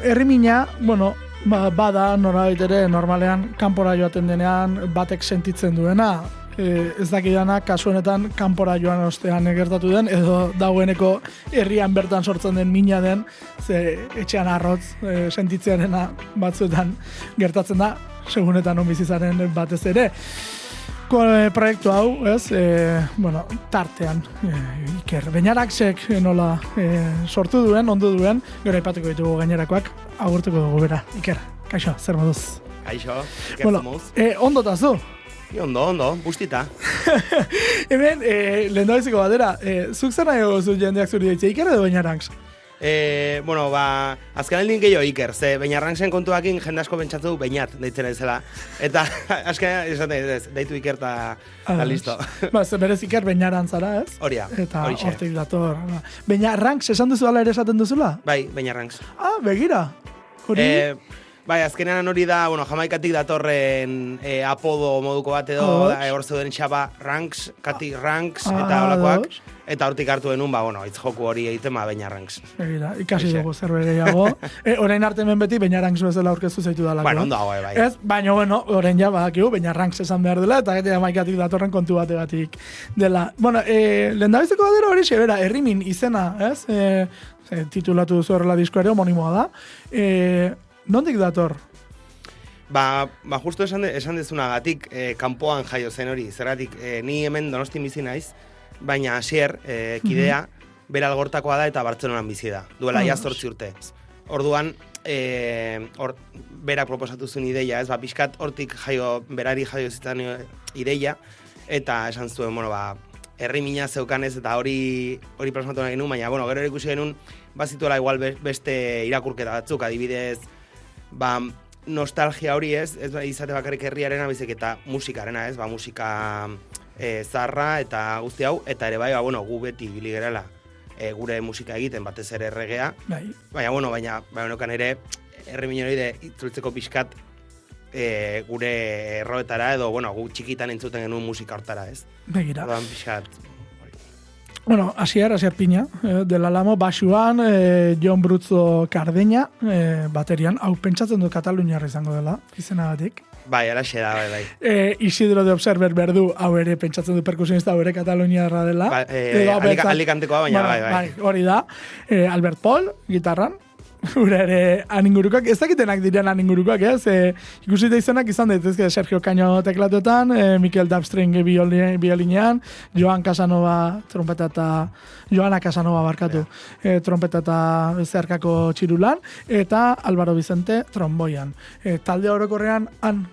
herrimina, bada norabait ere normalean kanpora joaten denean batek sentitzen duena. Ez dakidana, kasu honetan kanpora joan ostean gertatu den, edo dagoeneko herrian bertan sortzen den mina den, ze etxean arrotz sentitzearena batzuetan gertatzen da, segunetan onbizizaren batez ere. Proiektu hau, ez, tartean, Iker Beñaraxek nola sortu duen, ondu duen, gero aipatuko ditugu gainerakoak, agurtuko dugu bera. Iker, kaixo, zer moduz? Kaixo, Iker zamuz. Ondo tazu? Ondo, bustita. Hemen, lehen daiziko batera, zuk zer nahi gozu jendeak zuri daitze, Iker edo Beñarax? Azken aldin gehiago Iker, ze Beñarranxen kontuakin jende asko pentsatu Beñat deitzen ezela. Eta azken deitu Iker eta listo. Ze berez Iker Beñaran zara, ez? Horia, eta hortik dator. Beñarranx esan duzu ala ere esaten duzula? Bai, Beñarranx. Begira. Hori? Bai, azkenean hori da, Jamaikatik datorren apodo moduko bat edo, hor zeuden txaba Ranks, Kati Ranks, eta holakoak. Eta hortik hartu denun, hitz joku hori egiten, Beñarranx. Begira, ikasi dugu zerbait gehiago. Orain arte hemen beti Beñarranx bezala aurkeztu zaitu dalako. Ondo hago, bai. Ez, baina, orain ja badakigu Beñarranx esan behar dela, eta Jamaikatik datorren kontu bategatik dela. Lehendabizeko badera hori bera, herrimin izena, ez? Titulatu duzu horrela disko ere, homonimoa da. Nondik dator? Justo esan dezunagatik, kanpoan jaio zen hori. Zergatik, ni hemen Donostin bizi naiz, baina Asier, kidea, bera Algortakoa da eta Bartzelonan bizi da. Duela ja 8 urte. Orduan, berak proposatu zuen ideia, ez? Pixkat hortik berari jaio zitzan ideia, eta esan zuen, herri mina zeukanez eta hori plasmatu nahi genuen, baina, gero ikusi genuen, bazituela igual beste irakurketa batzuk, adibidez, nostalgia hori ez izate bakarrik herriarena, baizik eta musikarena, ez? Musika zarra eta guzti hau, eta ere gu beti ibili gerela gure musika egiten, batez ere erregea. Baina honekan ere, herri mina hori itzultzeko pixkat gure erroetara, edo, gu txikitan entzuten genuen musika hortara, ez? Begira. Odan pixkat... Asier Piña, del Alamo, basuan, Jon Brutzo Cardeña, baterian, hau pentsatzen du Kataluniarra izango dela, izenagatik. Bai, alaxe da, bai. Isidro de Observer berdu, hau ere pentsatzen du perkusionista, hau ere Kataluniarra dela. Alikantekoa, baina, bai. Hori da, Albert Paul, gitarran, gure ere aningurukoak, ez dakitenak diren aningurukoak, ez? Ikusita izenak izan daitezke Sergio Caño teklatuetan, Mikel Dabstring biolinean, Joana Casanova trompeta eta zeharkako txirulan, eta Álvaro Vicente tromboian. Talde orokorrean han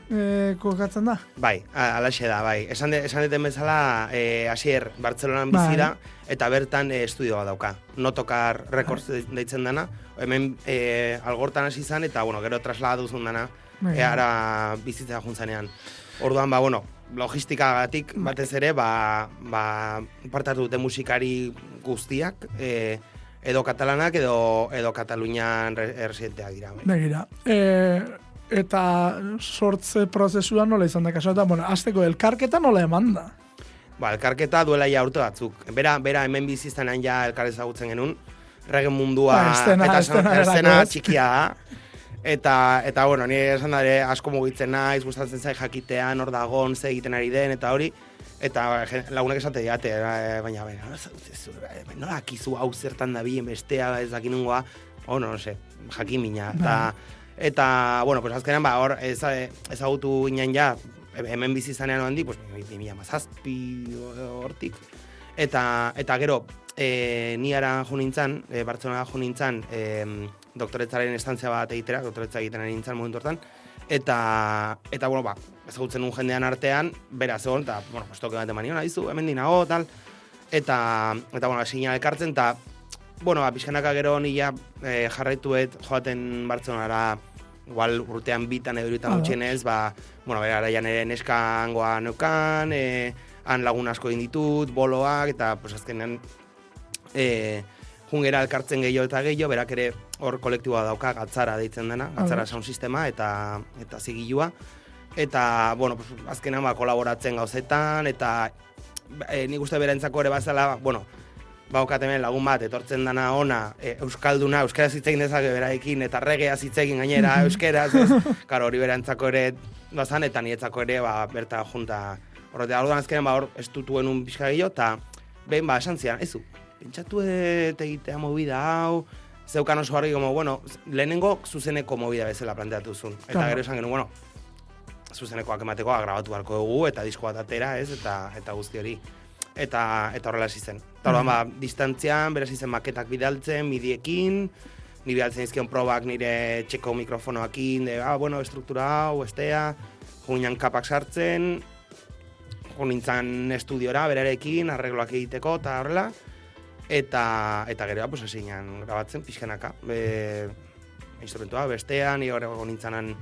kokatzen da? Bai, alaxe da, bai. Esan deten bezala, Asier Bartzelonan bizi da, eta bertan estudioa dauka. No Tocar Records deitzen dana, hemen Algortan hasi izan, eta gero trasladuzun dana, ara bizitzea juntzanean. Orduan, logistikagatik batez ere, partartu dute musikari guztiak, edo katalanak, edo Katalunian erresidenteak dira. Begira. Eta sortze prozesuan nola izan da kaso, eta, azteko elkarketa nola eman da? Elkarketa duela ja urte batzuk. Bera hemen bizi izanean ja elkar ezagutzen genuen, reggae mundua eta estena txikia da. Eta ni esan dara asko mugitzen naiz, gustatzen zai jakitean, hor dagon, ze egiten ari den, eta hori. Eta lagunek esate diate, baina, nola akizu hau zertan da bilen bestea, ez dakinungoa, no sé, jakimina. Eta, azkenean, hor ezagutu ginen ja, hemen bizi zanean handi, 2007 hortik. Eta gero, niara jo nintzen, Bartzelonara jo nintzen, doktoretzaren estantzia bat egitera, doktoretza egiten ari nintzen momentu hortan, eta ezagutzen nun jendean artean, bera zegoen, eta, toke bat eman nion, aizu, hemen dinago, tal, eta signal elkartzen, eta, pixkanaka gero nila jarraituet joaten Bartzelonara, igual urtean bitan edo irutan gutxienez, bera araian ere neskangoa neukan, han lagun asko egin ditut, boloak, eta azkenean jungera elkartzen gehiago eta gehiago, berak ere hor kolektiboa dauka, Gatzara deitzen dena, Gatzara sound sistema eta zigilua. Eta, azkenean kolaboratzen gauzetan, eta nik uste berentzako ere bazala, baukat hemen lagun bat, etortzen dana ona, euskalduna, euskaraz hitz egin dezake beraekin, eta regeaz hitz egin gainera, euskaraz, karo, hori berantzako ere, bazan, eta nietzako ere, berta junta, horretea, orduan azkenen, hor, estutuen un pixka gehiago, eta, behin, esan zian, ezu, pentsatu egitea movida hau, zeukan oso harri, como, bueno, lehenengo zuzeneko movida bezala planteatu zuen, eta gero esan genuen, bueno, zuzenekoak emateko, grabatu beharko dugu, eta disko bat atera, ez, eta guzti hori. Eta horrela hasi zen. Eta orduan, distantzian, beraz izen maketak bidaltzen, midiekin, ni bidaltzen izkion probak nire txeko mikrofonoakin, bueno, estruktura hau, estea, juinan kapak sartzen, junintzan estudiora, berarekin, arregloak egiteko, eta horrela, eta gero, pues, hasinan grabatzen, pixkanaka, instrumentua, bestean, ni horrego nintzanan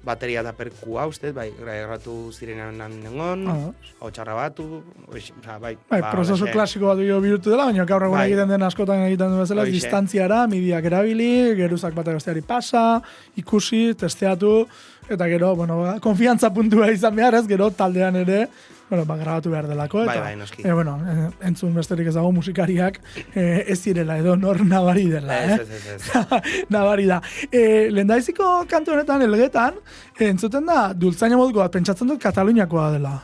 bateria eta perkua, uste, bai, grabatu zirenan nengon, hau txarra batu, bai. Prozesu klasiko bat bihurtu dela, baina gaur egun egiten den askotan egiten du bezala, distantziara, midiak erabili, geruzak bat besteari pasa, ikusi, testeatu, eta gero, bueno, konfiantza puntua izan behar ez, gero taldean ere, bueno, grabatu behar delako, eta, bai, noski. Bueno, entzun besterik ez dago musikariak ez direla edo nor nabari dela, Ez. Nabari da. Lehendaiziko kantu honetan, elgetan, entzuten da, dultzaina moduko bat, pentsatzen dut Kataluniakoa dela.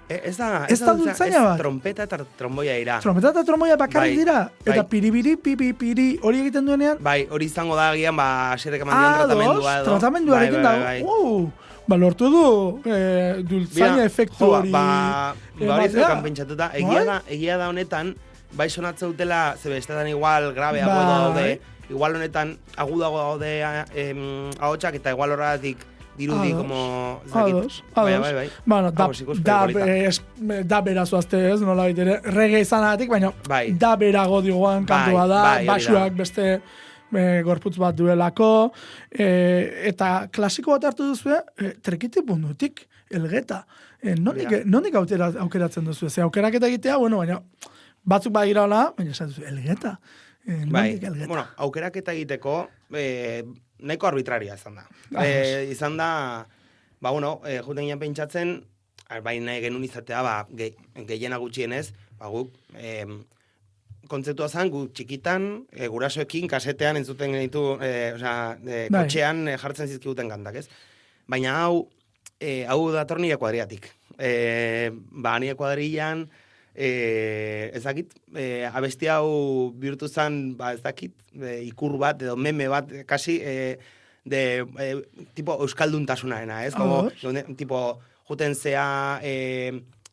Ez da dultzaina bat? Trompeta eta tromboia dira. Trompeta eta tromboia bakarrik dira? Eta piribiri, pipipiri, hori egiten duenean? Bai, hori izango da agian, xerrek eman dion tratamendua edo. Tratamenduarekin dago. Lortu du dultzaina efektu hori. Hori zekan pentsatuta. Egia da honetan, bai sonatzen dutela, zebe, estetan igual grabeago daude, igual honetan agudago daude ahotsak, eta igual horretik dirudi, como... Ados. Bai. Bueno, da berazoazte ez, nola baitere, rege izanatik, baina da berago dioan kantua da, basuak beste gorputz bat duelako, eta klasiko bat hartu duzue, trekite puntutik, elgeta. Nondik aukeratzen duzue? Ze aukeraketa egitea, bueno, baina batzuk bai iraola, baina esan duzu, elgeta. Bueno, aukeraketa egiteko, nahiko arbitraria izan da. Izan da, bueno, juten ginen pentsatzen, bai nahi genuen izatea, gehiena gutxienez, guk, kontzeptua zen, gu txikitan, gurasoekin, kasetean entzuten genitu, kotxean jartzen zizkiguten kantak, ez? Baina hau dator nire kuadriatik. Nire kuadrian, ezakit, abesti hau bihurtu zen, ezakit, ikur bat, edo meme bat, kasi, tipo euskalduntasunarena, ez? Tipo, juten zea,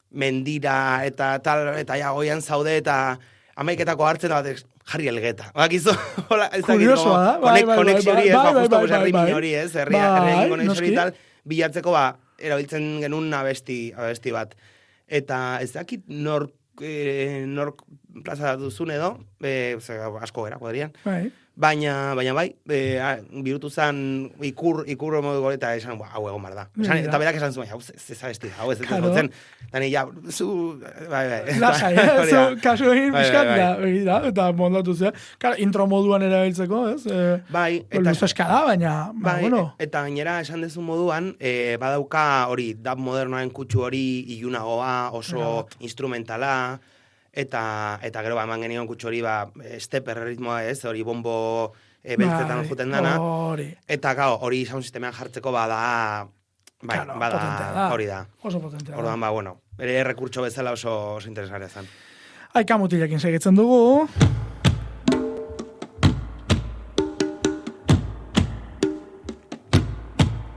mendira, eta tal, eta goian zaude, eta amaiketako hartzen da batek jarri elgeta. Bakizu, kuriosoa da. Konexio hori, justo herri min hori, ez? Herri konexio hori tal, bilatzeko erabiltzen genuen abesti bat. Eta ez dakit nork plaza duzun edo, asko gara, kuadrian. Baina bai, bihurtu zen ikur modu gore, eta esan, hau egon bar da. Eta berak esan zuen, hau ez abesti da, hau ez dutzen. Eta ni ja, bai. Lasai, kasu egin bizkat, eta mondatu zea. Intro moduan erabiltzeko, ez? Bai. Luzezka da, baina, bueno. Eta gainera esan dezu moduan, badauka hori, dub modernoen kutsu hori ilunagoa, oso instrumentala, eta gero eman genion kutsu hori stepper ritmoa ez, hori bombo beltzetan juten dana. Eta hori sound sistemean jartzeko bada hori da. Oso potentea da. Orduan bueno, ere rekurtso bezala oso interesgarria zen. Aika mutilekin segitzen dugu.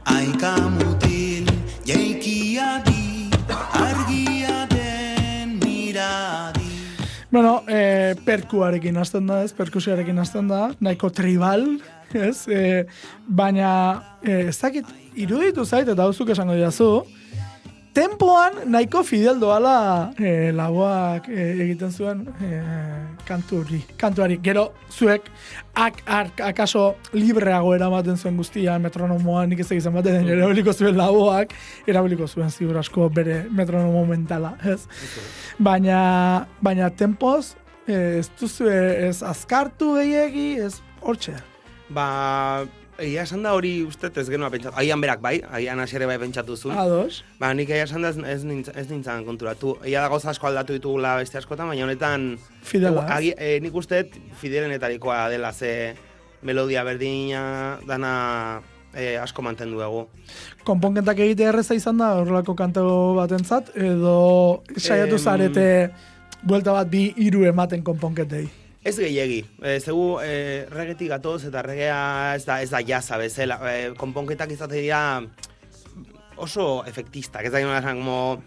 Aika mutil, jeikia di, argia den miradi. Bueno, perkuarekin hasten da, ez? Perkusioarekin hasten da, nahiko tribal, ez? Baina, ez dakit, iruditu zait, eta hauzuk esango didazu, tempoan nahiko fidel doala lagoak egiten zuen kantuari. Gero, zuek, akaso libreago eramaten zuen guztian, metronomoan nik ez egizan baten, erabiliko zuen lagoak, erabiliko zuen ziur asko bere metronomo mentala, ez? Baina tempoz, ez duzu ez azkartu gehiegi, ez hortxe? Egia esan da hori uste ez genua pentsatu. Aian berak bai, aian asiere bai pentsatu zuen. Ados. Nik egia esan da ez nintzen konturatu. Egia da gauza asko aldatu ditugula beste askotan, baina honetan... Fidela. Nik uste fidelenetarikoa dela ze melodia berdina dana asko mantendu dugu. Konponketak egite erreza izan da horrelako kanto batentzat, edo saiatu zarete buelta bat 2-3 ematen konponketei? Ez gehiegi. Zegu regetik gatoz eta regea ez da jazza bezala. Konponketak izate dira oso efektistak. Ez da gino esan, como...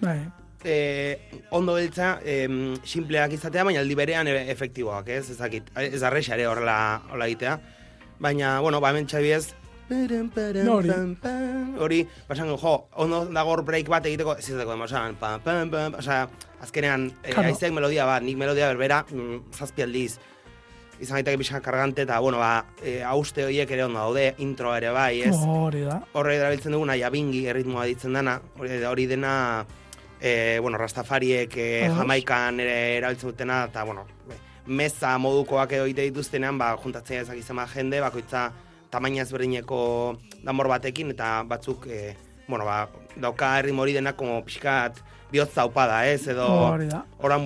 ondo beltza, simpleak izatea, baina aldi berean efektiboak, ez? Ez arrexare horrela egitea. Baina, bueno, hemen txabiez... Hori, basan, ondo dago hor break bat egiteko, ez izateko demosan, azkenean, aizteak melodia bat, nik melodia berbera, zazpi aldiz, izan gaitake pixka kargante, eta, bueno, hauste horiek ere ondo daude, intro ere bai, ez? Hori da. Horre erabiltzen duguna, jabingi erritmoa ditzen dana, hori dena, Rastafariek Jamaikan ere erabiltzen dutena, eta, bueno, meza modukoak edo egite dituztenean, juntatzea ezakizema jende, bakoitza tamaina ezberdineko danbor batekin, eta batzuk, dauka erritmo hori denak, como pixkat bihotz zaupada, ez? Edo, oran,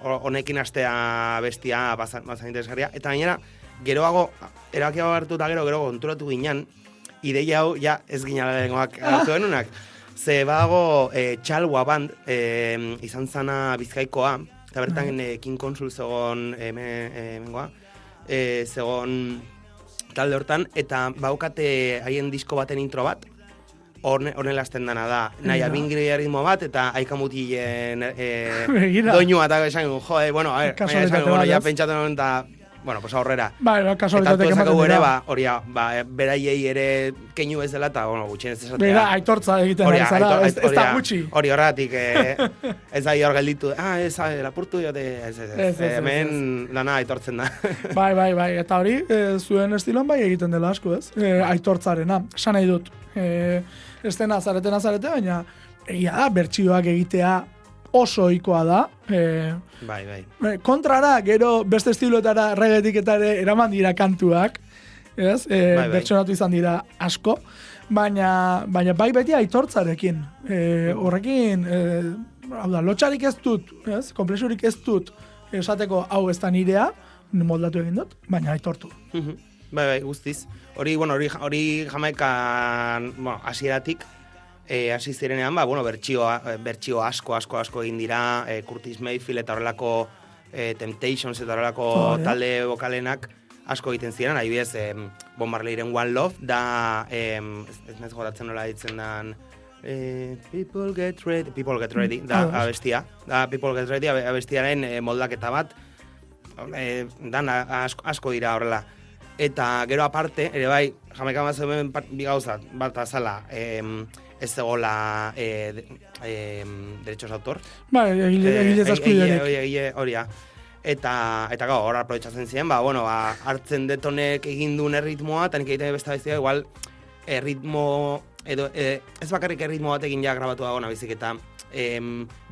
honekin astea bestia bazan interesgarria. Eta gainera, geroago, erabakiago hartu eta gero konturatu ginen, ideia hau, ja, ez ginala dengoak hartu denunak. Ze badago txalua band, izan zana Bizkaikoa, eta bertan King Consul zegoen hemengoa, zegoen talde hortan, eta baukate haien disko baten intro bat, honela azten dana da. Naia bingri ritmo bat, eta aikamutien doinua, eta esan, ja pentsatu nuen, eta, pues aurrera. Kasualitatek ematen dira. Hori, beraiei ere keinu ez dela, eta, gutxien ez esatea. Bera, aitortza egiten ari zara, ez da gutxi. Hori horretik, ez da hor gelditu, ez, lapurtu jote, hemen lana aitortzen da. Bai, eta hori, zuen estiloan bai egiten dela asko, ez? Aitortzarena, esan nahi dut. Estena azarete, baina egia da, bertsioak egitea oso ohikoa da. Bai. Kontrara, gero beste estiloetara regetik eta ere eraman dira kantuak, ez? Bertsionatu izan dira asko, baina bai beti aitortzarekin. Horrekin, lotxarik ez dut, ez? Komplexurik ez dut, esateko hau ez da nirea, moldatu egin dut, baina aitortu. Bai, guztiz. Hori Jamaikan, hasieratik, hasi zirenean, bertsio asko egin dira, Curtis Mayfield eta horrelako Temptations eta horrelako talde vokalenak asko egiten ziren, adibidez, Bob Marleyren One Love, da, ez naiz goratzen nola ditzen dan, People Get Ready, da abestia. Da, People Get Ready, abestiaren moldaketa bat, dan asko dira horrela. Eta gero aparte, ere bai, Jamaikan bat zeuden bi gauzat, bat azala, ez zegoela derechos autor. Egilez askuiderek. Hori, eta gau, hor aprobetxatzen ziren, hartzen detonek egin duen erritmoa, eta nik egiten besta bezia, igual, erritmo, edo, ez bakarrik erritmo batekin ja grabatu dagoena bizik, eta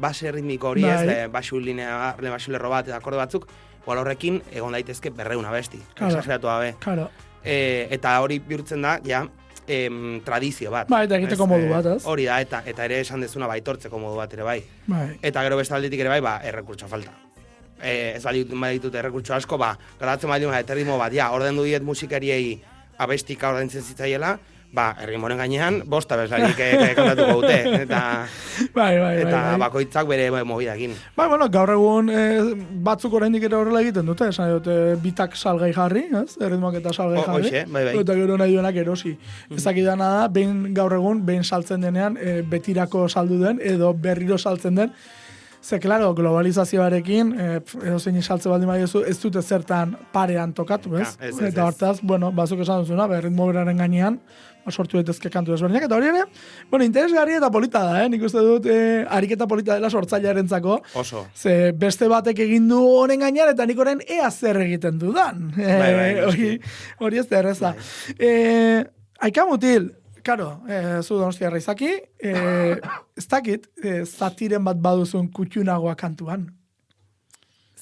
base erritmiko hori, ez, basulerro bat, eta akorde batzuk, horrekin egon daitezke 200 abesti, exageratu gabe. Eta hori bihurtzen da, ja, tradizio bat. Eta egiteko modu bat, ez? Hori da, eta ere esan dezuna baitortzeko modu bat ere bai. Eta gero beste aldetik ere bai, errekurtso falta. Ez baditut errekurtso asko, garatzen baldin eta ritmo bat, orden du diet musikariei abestika ordaintzen zitzaiela, erritmoren gainean, bosta bezlarik kantatuko dute. Eta bakoitzak bere mobidakin. Gaur egun batzuk oraindik ere horrela egiten dute, esan dute bitak salgai jarri, ez? Erritmoak eta salgai jarri. Eta gero nahi duenak erosi. Ezakidana da, gaur egun, behin saltzen denean, betirako saldu den, edo berriro saltzen den. Ze, klaro, globalizazioarekin, edo zein saltze baldin badiozu, ez dute zertan parean tokatu, ez? Eta hortaz, bazuk esan duzuna, erritmo beraren gainean, sortu daitezke kantu desberdinak, eta hori ere, interesgarri eta polita da, nik uste dut ariketa polita dela sortzailearentzako. Oso. Ze beste batek egin du honen gainean, eta nik horren ea zer egiten dudan. Hori ez da erreza. Aikamutil, karo, zu Donostiarra izaki, ez dakit, zatiren bat baduzun kutxunagoa kantuan.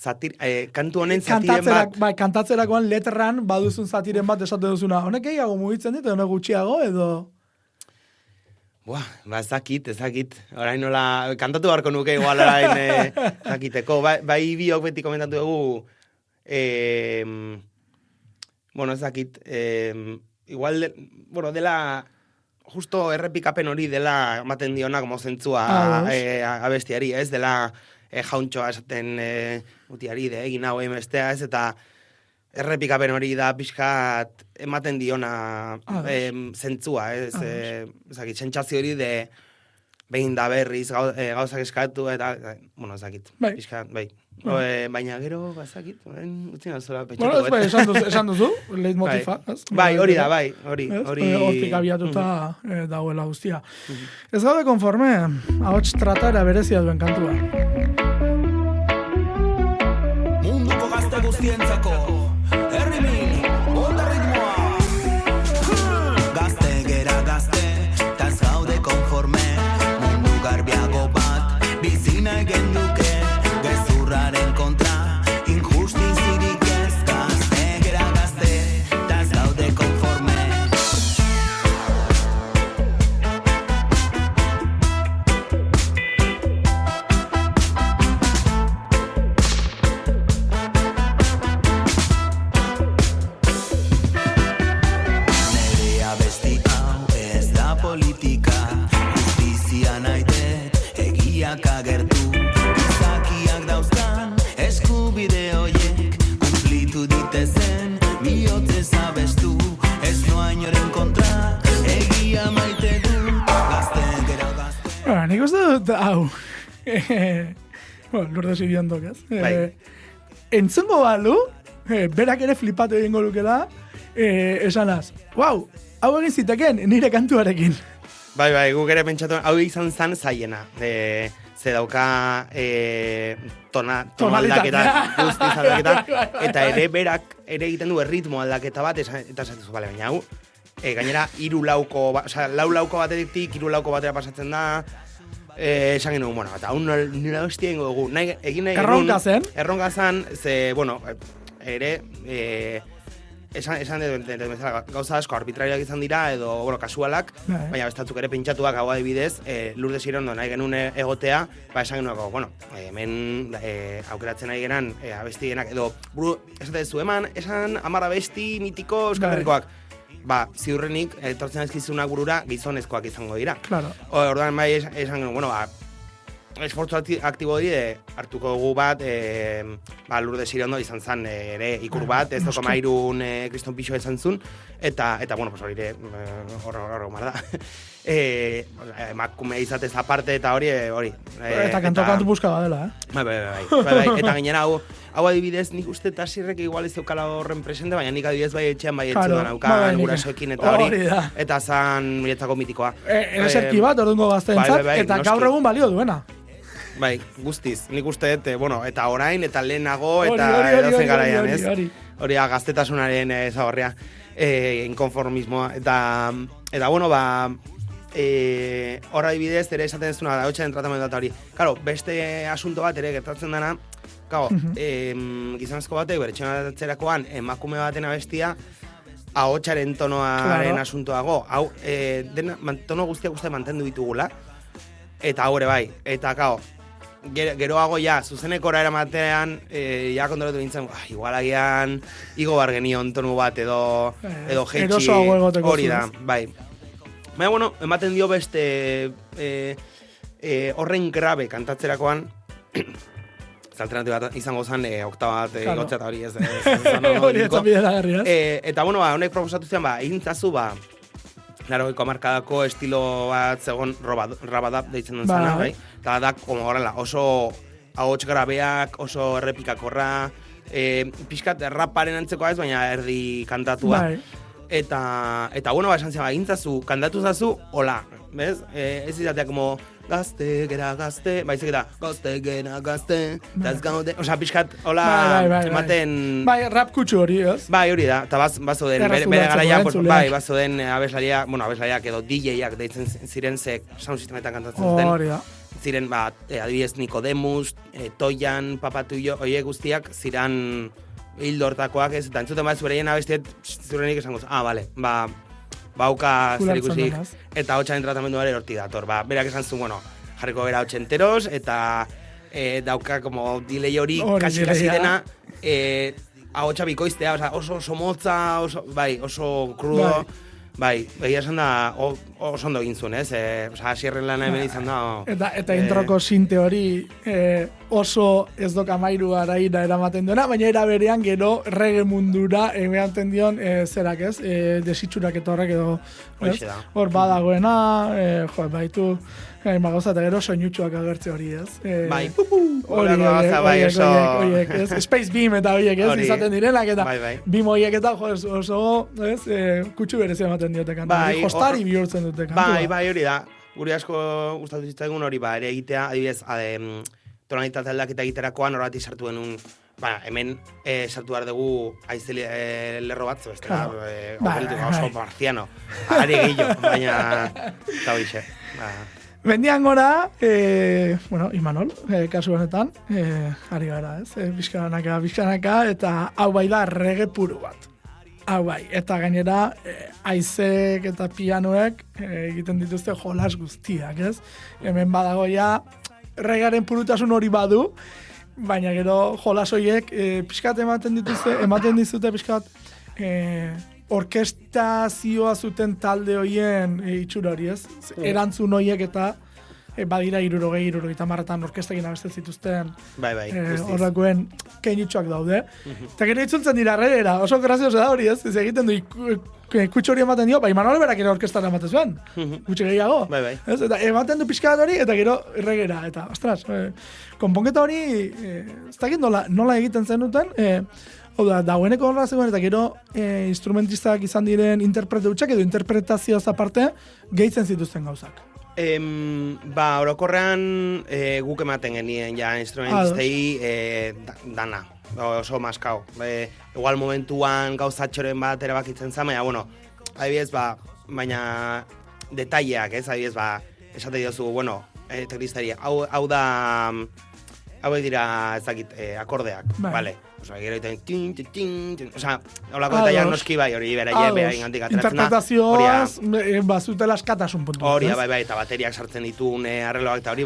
kantu honen zatiren bat. Bai, kantatzerakoan letran baduzun zatiren bat esate duzuna. Honek gehiago mugitzen dit, honek gutxiago, edo... Ez dakit. Orain nola, kantatu beharko nuke igual orain zakiteko. Bai biok beti komentatu dugu, ez dakit, igual, dela, justo errepikapen hori dela ematen diona como zentzua abestiari, ez? Dela jauntxoa esaten utiari de egin hau bestea, ez? Eta errepikapen hori da pixkat ematen diona zentzua, ez? Ezakit, sentsazio hori de behin da berriz gauzak eskatu, eta, ezakit, pixkat, bai. Baina gero, ezakit, utzina zola petxatu. Esan duzu, leitmotifa. Bai, hori da, bai, hori. Hortik abiatuta dagoela guztia. Ez gaude konforme, ahots trataera berezia duen kantua. Munduko gazte guztientzako herrimin, bota ritmoa. Gazte gera gazte, taz gaude konforme. Mundu garbiago bat, bizina egen duke. Gezurraren kontra, injustizirik ez. Gazte gera gazte, taz gaude konforme. Politika, justizia naite, egiak agertu, gizakiak dauzkan, eskubide hoiek, kumplitu ditezen, bihotzez abestu, ez noa inoren kontra, egia maite du, gazte gero gazte. Nik uste dut, hau, Lourdes Ibiondok, ez? Entzungo balu, berak ere flipatu egingo lukela, esanaz, hau egin ziteken nire kantuarekin. Bai, guk ere pentsatu, hau izan zan zaiena. Ze dauka tonaldaketa, guztiz aldaketa, eta ere berak ere egiten du erritmo aldaketa bat, eta esatezu, bale, baina hau, gainera, lau-lauko batetik, hiru-lauko batera pasatzen da, esan genuen, eta hau nila hostia ingo dugu. Erronka zen? Erronka zen, ze, ere, esan gauza asko arbitrariak izan dira, edo, kasualak, baina bestatzuk ere pentsatuak hau adibidez, Lourdes Irondo nahi genuen egotea, esan genuako, hemen aukeratzen nahi genan abestienak, edo, esatezu, esan 10 abesti mitiko Euskal Herrikoak. Ziurrenik, etortzen ezkizunak burura, gizonezkoak izango dira. Orduan bai esan genuen, esfortzu aktibo hori hartuko dugu bat, Lourdes Irondo izan zen ere ikur bat, ez doko mairun Kriston Pixo izan zun, eta hori ere horro gomar da. Emakume izatez aparte eta hori. Eta kantu buska badela, Bai, eta gainera hau adibidez nik uste Tasirrek igual ez daukala horren presente, baina nik adibidez bai etxean bai etxudan aukan gurasoekin eta hori, eta zan miretzako mitikoa. Ereserki bat ordungo gazteentzat, eta gaur egun balio duena. Bai, guztiz. Nik uste, eta orain, eta lehenago, eta edozen garaian, ez? Hori gaztetasunaren ezagorria, inkonformismoa, eta horra dibidez, ere esaten zuna, da hotxaren tratamendu eta hori. Karo, beste asunto bat ere gertatzen dena, gizonezko batek, bere txonatzerakoan, emakume baten abestia, ahotsaren tonoaren asuntoago. Hau, tono guztiak uste mantendu ditugula, eta haure bai, eta geroago zuzenekora eramatean, kontrolatu nintzen, igual agian, igo bar genion tonu bat edo jeitsi, hori da, bai. Baina, ematen dio beste horren grabe kantatzerakoan, alternatiba bat izango zen, oktaba bat igotzea eta hori ez. Hori ez zapidera garriaz. Eta, honek proposatu zen, egintzazu, Larogeiko hamarkadako estilo bat zegoen rabadab deitzen duen zena, bai? Eta da, horrela, oso ahots grabeak, oso errepikakorra, pixkat raparen antzeko ez, baina erdi kantatua. Eta esan zen, egintzazu, kantatu zazu, hola, bez? Ez izatea, como, gazte, gera gazte, baizik eta, gazte, gera gazte, tazgaude, oza, pixkat, hola, ematen... Bai, rap kutsu hori, ez? Bai, hori da, eta bazoden, bere garaiak, bazoden abeslariak edo DJ-ak deitzen ziren ze sound sistemetan kantatzen zuten. Hori da. ziren, adibidez Nikodemus, Toian, Papatuio, oie guztiak ziran hildortakoak, ez, eta entzuten bat zureien abestiet, zurenik esango, bale, bauka zer ikusik, eta hotxaren tratamendu ere hortik dator, berak esan zuen, bueno, jarriko gara hotxenteros, eta dauka como delay hori kasi dena, ahotsa bikoiztea, oso motza, oso crudo, egia esan da, oso ondo egin zuen, ez? Asierren lana hemen izan da. Eta introko sinte hori oso ez doka mairu araira eramaten duena, baina era berean gero reggae mundura ematen dion zerak, ez? Desitxurak eta horrek edo, hor badagoena, baitu, magoza eta gero soinutxuak agertze hori, ez? Horiek, ez? Space Beam eta horiek, ez? Izaten direnak eta Beam horiek eta oso, ez? Kutsu berezia ematen diote kanta. Jostari bihurtzen dute kantua. Bai, hori da. Guri asko gustatu zitzaigun hori, ere egitea, adibidez, tonalitate aldaketa egiterakoan horrati sartu genuen, hemen sartu behar dugu aizeli lerro batzu, ez da, oso marciano, ari gehiago, baina, eta horixe, Bendian gora, Imanol, kasu honetan, ari gara, ez? Bizkanaka, eta hau bai da reggae puru bat. Hau bai, eta gainera, aizek eta pianoek egiten dituzte jolas guztiak, ez? Hemen badago ja, reggaearen purutasun hori badu, baina gero jolas horiek pixkat ematen dizute pixkat orkestazioa zuten talde horien itxura hori, ez? Erantzun horiek eta badira 60 marretan orkestekin abesten zituzten horrekoen keinitxoak daude. Eta gero itzultzen dira reggaera, oso grazioso da hori, ez? Ez egiten du kutxo hori ematen dio, Imanol berak ere orkestara ematen zuen, gutxi gehiago. Eta ematen du pixkat hori, eta gero reggaera, eta ostras, konponketa hori, ez dakit nola egiten zenuten, hau da, dagoeneko horra zegoen, eta gero instrumentistak izan diren interprete hutsak edo interpretazioaz aparte gehitzen zituzten gauzak. Orokorrean guk ematen genien ja instrumentistei dana, oso maskau. Igual momentuan gauzatxoren bat erabakitzen zan, baina, bueno, adibidez, baina detaileak, ez, adibidez, esate diozu, bueno, teklistaria, hau da, hau dira, ez dakit, akordeak, bale. Osa, gero egiten, osa, holako detaileak noski bai, hori bera ingantik ateratzen da. Interpretazioaz, bazutela askatasun puntu. Hori, bai, eta bateriak sartzen ditun arreloak eta hori,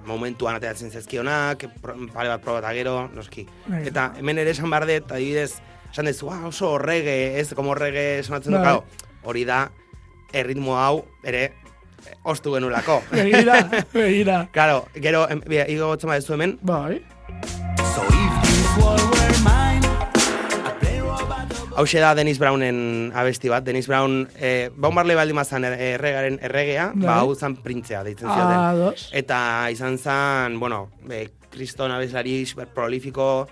momentuan ateratzen zezkionak, pare bat proba eta gero, noski. Eta hemen ere esan behar dut, adibidez, esan dezu, oso reggae, ez, como reggae sonatzen du, hori da, erritmo hau, ere, ostu genulako. Begira. Claro, gero, higo gotzen badezu hemen. Bai. Hauxe da Dennis Brownen abesti bat. Dennis Brown, Bob Marley baldin mazan erregaren erregea, hau zan printzea deitzen zioten. Eta izan zan, bueno, kriston abeslari prolifiko,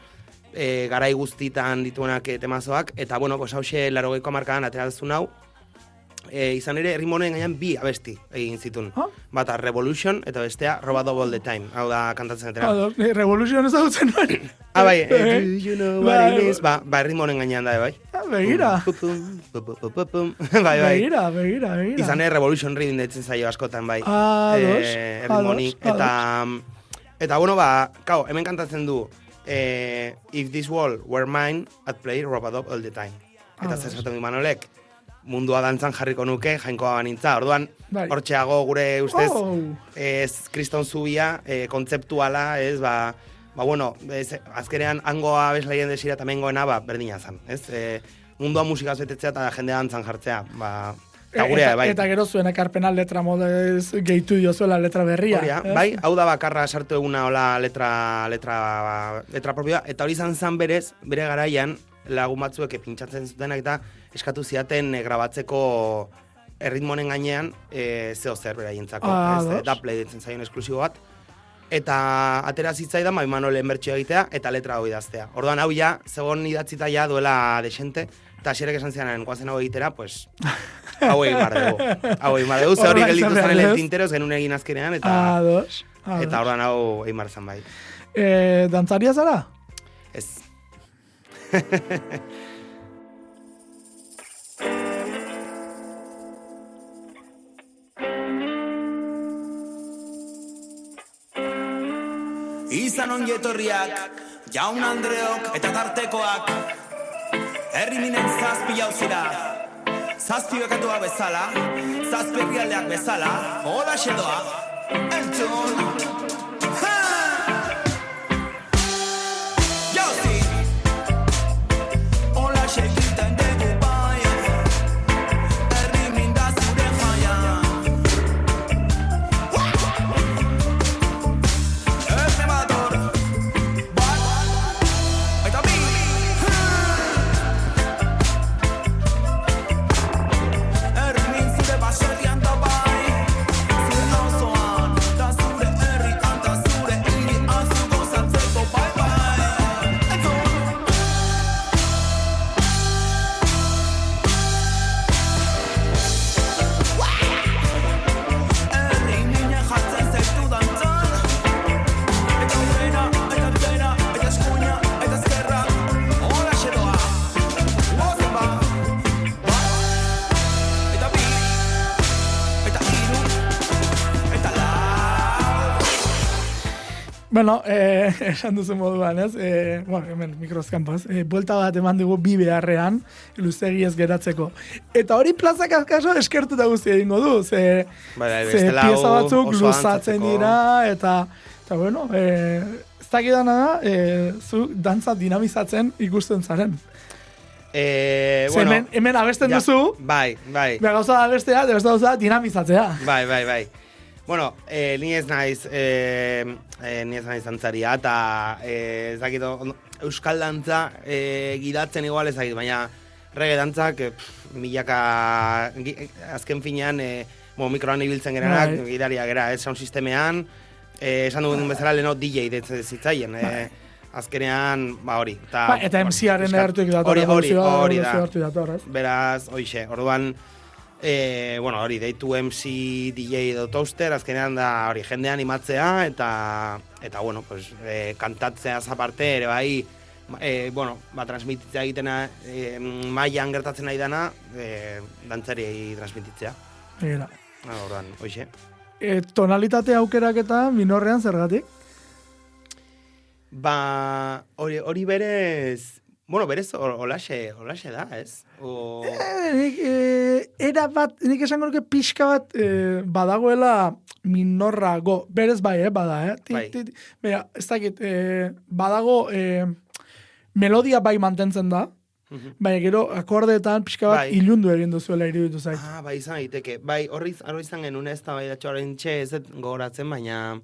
garai guztitan dituenak temazoak, eta, bueno, hauxe 80ko hamarkadan ateratzen hau, izan ere, errimonen gainean bi abesti egin zituen. Bata Revolution eta bestea Robado All the Time. Hau da kantatzen etera. Revolution ez da dutzen nuen. Bai, do you know what it is? Errimonen gainean da, bai. Begira. Begira. Izan ere, Revolution Reading deitzen zaio askotan, bai. Errimoni. Eta, bueno, hemen kantatzen du If this world were mine, I'd play Robado All the Time. Eta zezaten du Manolek, mundua dantzan jarriko nuke, jainkoa banintza. Orduan, hortxeago gure ustez, kriston zubia, kontzeptuala, ez, bueno, azkenean hangoa abeslaien desira eta mengoena, berdina zan, ez? Mundua musikaz betetzea eta jendea dantzan jartzea, eta gurea, bai. Eta gero zuen ekarpena letra modez gehitu diozuela letra berria. Bai, hau da bakarra sartu eguna hola letra propioa, eta hori zan berez, bere garaian, lagun batzuek pintxatzen zutenak eta eskatu ziaten grabatzeko erritmonen gainean zeo zer beraientzako. Daplay ditzen zaion esklusibo bat. Eta atera zitzaidan, Imanolen bertxio egitea eta letra hau idaztea. Orduan hau ja, zegoen idatzita ja duela desente, eta xerek esan zianen, guazen hau egitera, pues, hau egin bar dugu. Ze hori gelditu zan el tinteroz genuen egin azkenean, eta orduan hau egin bar zan bai. Dantzaria zara? Ez. izan ongietorriak, jaun Andreok eta tartekoak, herri minen zazpi jauzira, zazpi bekatua bezala, zazpi herrialdeak bezala, hola xedoa, entzun. Bueno, esan duzu moduan, ez? Bueno, hemen mikroskanpoz. Buelta bat eman dugu bi beharrean, ilustegi ez geratzeko. Eta hori plazak azkaso eskertuta guzti egingo du. Ze pieza batzuk luzatzen dira, eta bueno, ez dakidana da, zu dantza dinamizatzen ikusten zaren. Bueno, hemen abesten duzu, bai. Gauza da abestea, beste gauza dinamizatzea. Bai. Bueno, ni ez naiz dantzaria, eta ez dakit, euskal dantza gidatzen igual ez dakit, baina reggae dantzak milaka, azken finean, mikroan ibiltzen gerenak, gidaria gera, sound sistemean, esan dugun bezala leheno DJ detzen zitzaien, azkenean, hori. Eta MC-aren egartuik dator, hori da. Beraz, hoxe, orduan, hori, deitu MC, DJ edo toaster, azkenean da hori jende animatzea, eta bueno, pues, kantatzea zaparte ere bai, transmititzea egitena, mailan gertatzen nahi dana, dantzariei transmititzea. Egira. Orduan, hoxe. Tonalitate aukerak eta minorrean zergatik? Hori berez... Bueno, berez, olaxe da, ez? Nik esango nuke pixka bat badagoela minorrago. Berez bai, bada, Bera, ez dakit, badago melodia bai mantentzen da, baina gero akordeetan pixka bat ilundu egin duzuela iruditu zait. Bai, izan egiteke. Bai, horri izan genuen ez da bai datxo horrein txe ez gogoratzen, baina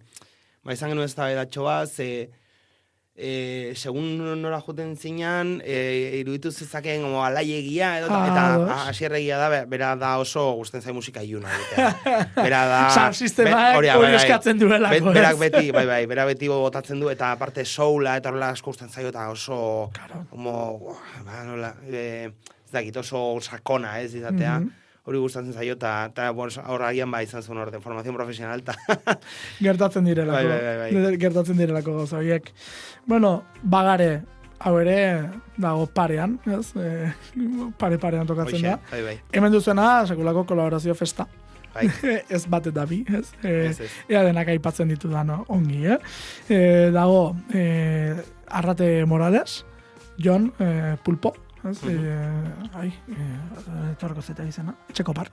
izan genuen ez da bai datxo bat, segun nora juten zinan, iruditu zezakeen alaiegia edo, eta asierregia da, bera da oso gusten zai musika iluna. Bera da... Sound sistemak hori eskatzen duelako. Berak beti, bera beti botatzen du, eta aparte soula, eta horrela asko gusten zaio, eta oso... Ez dakit, oso sakona, ez izatea. Hori gustatzen zaio, eta horra agian izan zuen orden, formación profesional, eta... Gertatzen direlako. Bai. Gertatzen direlako gauza horiek. Bueno, bagare, hau ere, dago parean, ez? Parean tokatzen da. Bai. Hemen duzuena, sekulako kolaborazio festa. Bai. Ez bat eta bi, ez? Ez. Ea denak aipatzen ditu da, no? Ongi, Dago, Arrate Morales, Jon Pulpo, torko zeta izena, txeko par.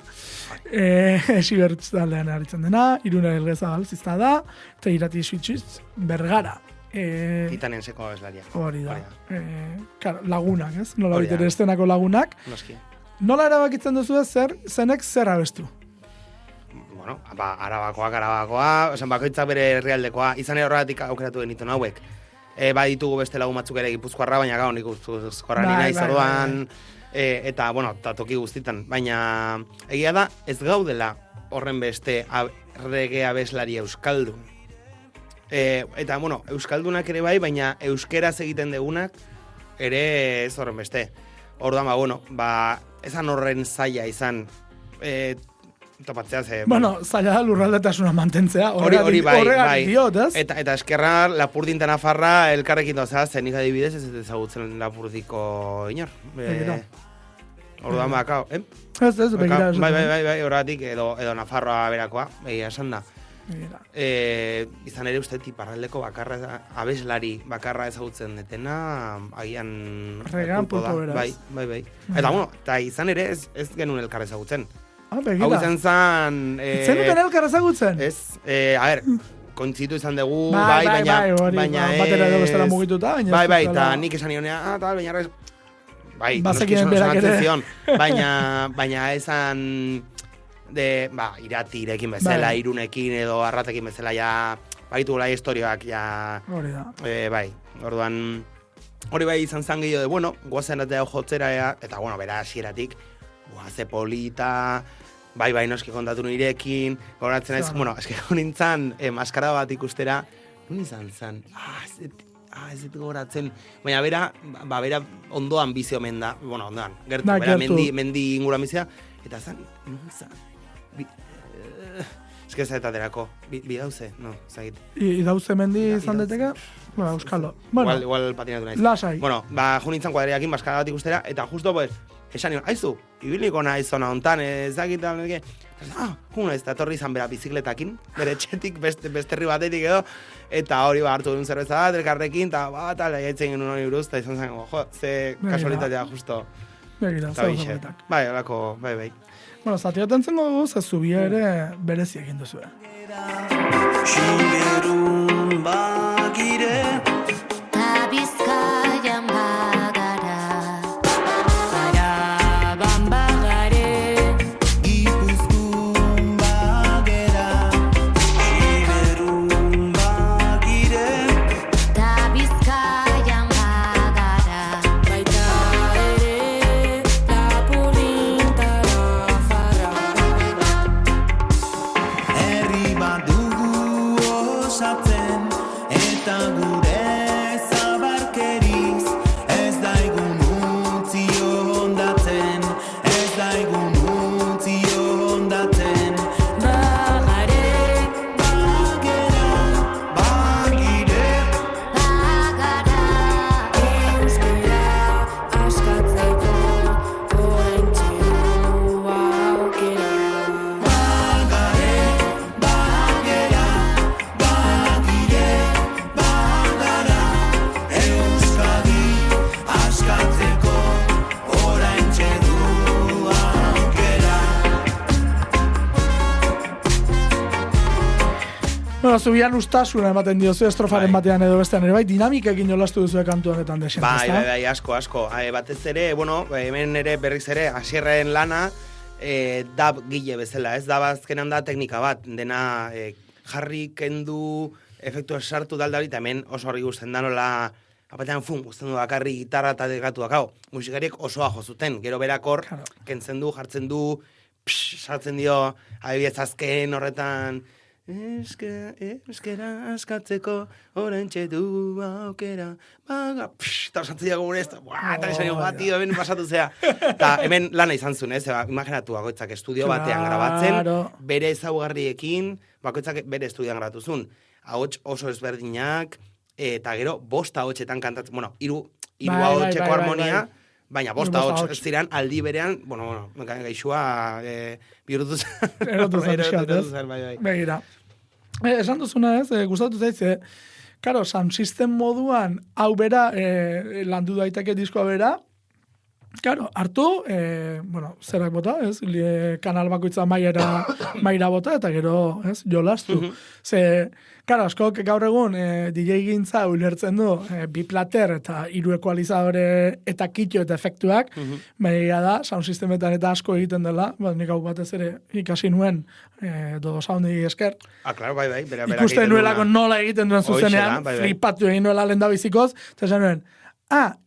Sibertz taldean aritzen dena, Irune Elgezabal zizta da, eta Irati Switchiz Bergara. Titanen seko abeslaria. Hori da. Lagunak, ez? Nola bitere estenako lagunak. Noski. Nola erabakitzen duzu zenek zer abestu? Bueno, arabakoa, osan bakoitzak bere herrialdekoa, izan horregatik aukeratu genituen hauek. Ditugu beste lagun batzuk ere Gipuzkoarra, baina gau nik Gipuzkoarra nina izorduan, eta, bueno, toki guztitan. Baina, egia da, ez gaudela horren beste reggae abeslari euskaldun. Eta, bueno, euskaldunak ere bai, baina euskeraz egiten degunak ere ez horren beste. Orduan, ezan horren zaila izan topatzea ze... Bueno, zaila da lurraldetasuna mantentzea. Hori bai. Diot, ez? Eta eskerra Lapurdi eta Nafarra elkarrekin dozea, zenik adibidez ez ezagutzen Lapurdiko inor. Orduan bakau, Ez, begira. Bai, horregatik, edo Nafarroa berakoa, egia esan da. Izan ere uste iparraldeko bakarra, abeslari bakarra ezagutzen detena, agian Pulpo da. Bai. Eta bueno, eta izan ere ez genuen elkar ezagutzen. Begira. Hau izan zan... Zenuten elkar ezagutzen? Ez, a ber, kontzitu izan dugu, baina... Batera edo bestela mugituta, baina... Bai, eta nik esan nionea, tal, baina... Bai, bazekien berak ere. Baina esan... irati irekin bezala, irunekin edo arratekin bezala, ja... Baitu gula historioak, ja... Hori da. Bai, orduan... Hori bai izan zan gehiago de, bueno, guazen eta jotzera, eta, bueno, bera hasieratik, ze polita... Bai, noski kontatu nirekin, goratzen ez, bueno, eske nintzen maskara bat ikustera, nun izan zen? Ez dut goratzen, baina bera ondoan bizi omen da, bueno, ondoan, gertu, bera mendi inguruan bizia, eta zen, nun zen? Eske ez eta derako, bi dauze, no, zagit. Idauze mendi izan deteka? Bueno, euskalo. Igual patinatu naiz. Lasai. Bueno, jo nintzen kuadriakin maskara bat ikustera, eta justo, pues, esan nion, aizu, ibiliko nahi zona hontan, ezagitan, ez da torri izan bera bizikletakin, bere etxetik, besterri batetik edo, eta hori hartu duen zerbeza bat, elkarrekin, eta lehiatzen genuen hori buruz, eta izan zen, ze kasualitatea justo. Begira, zauzetak. Bai, horako, bai. Bueno, zati bat entzengo dugu, ze zubia ere berezi egin duzu. Xingerun bagire Bizkaian bagara Araban bagare Gipuzkoan bagera Xingerun bagire Ta Bizkaian bagara Baita ere Lapulinta Nafarra Herri bat dugu osatzen Eta gure zabarkeriz Ez daigun utzi hondatzen Ez daigun utzi hondatzen Bagare Bagera, bagire bagara Euskera askatzeko Oraintxe du aukera Bagare, bagera, bagire, bagara Euskadi askatzeko oraintxe du aukera Bueno, zubian ustasuna ematen diozu estrofaren batean edo bestean ere, bai, dinamikekin jolastu duzu kantu honetan desen, Bai, asko. Batez ere, bueno, hemen ere berriz ere, Asierren lana, dab gile bezala, ez? Dab azkenan da teknika bat, dena jarri, kendu, efektua sartu daldari, eta hemen oso horri guztien da nola, apatean guztien du bakarri gitarra eta dekatuak, hau, musikariek osoa jozuten, gero berakor, kentzen du, jartzen du, sartzen dio, adibidez azken horretan, Euskera askatzeko oraintxe du aukera baga, eta sartzen dago gure ez, eta esan bat, hemen pasatu zea. Eta hemen lana izan zuen, ez, imaginatu bakoitzak estudio batean grabatzen, bere ezaugarriekin, bakoitzak bere estudioan grabatu zuen. Ahots oso ezberdinak, eta gero, bosta ahotsetan kantatzen, bueno, hiru ahotseko harmonia, baina bosta ahots ziren aldi berean, bueno, gaixua bihurtu zen, bai. Begira. Esan duzuna ez, gustatu zaitze, karo, sound system moduan, hau bera, landu daiteke diskoa bera, karo, hartu, bueno, zerak bota, ez, kanal bakoitza maira bota, eta gero, ez, jolastu. Ze, karo, askok gaur egun, DJ gintza ulertzen du, bi plater eta hiru ekualizadore eta kitxo eta efektuak, baina da, sound systemetan eta asko egiten dela, nik hau batez ere ikasi nuen, do soundi esker. Claro, bai, ikusten nuelako nola egiten duen zuzenean, flipatu egin nuela lehen da bizikoz, eta esan nuen,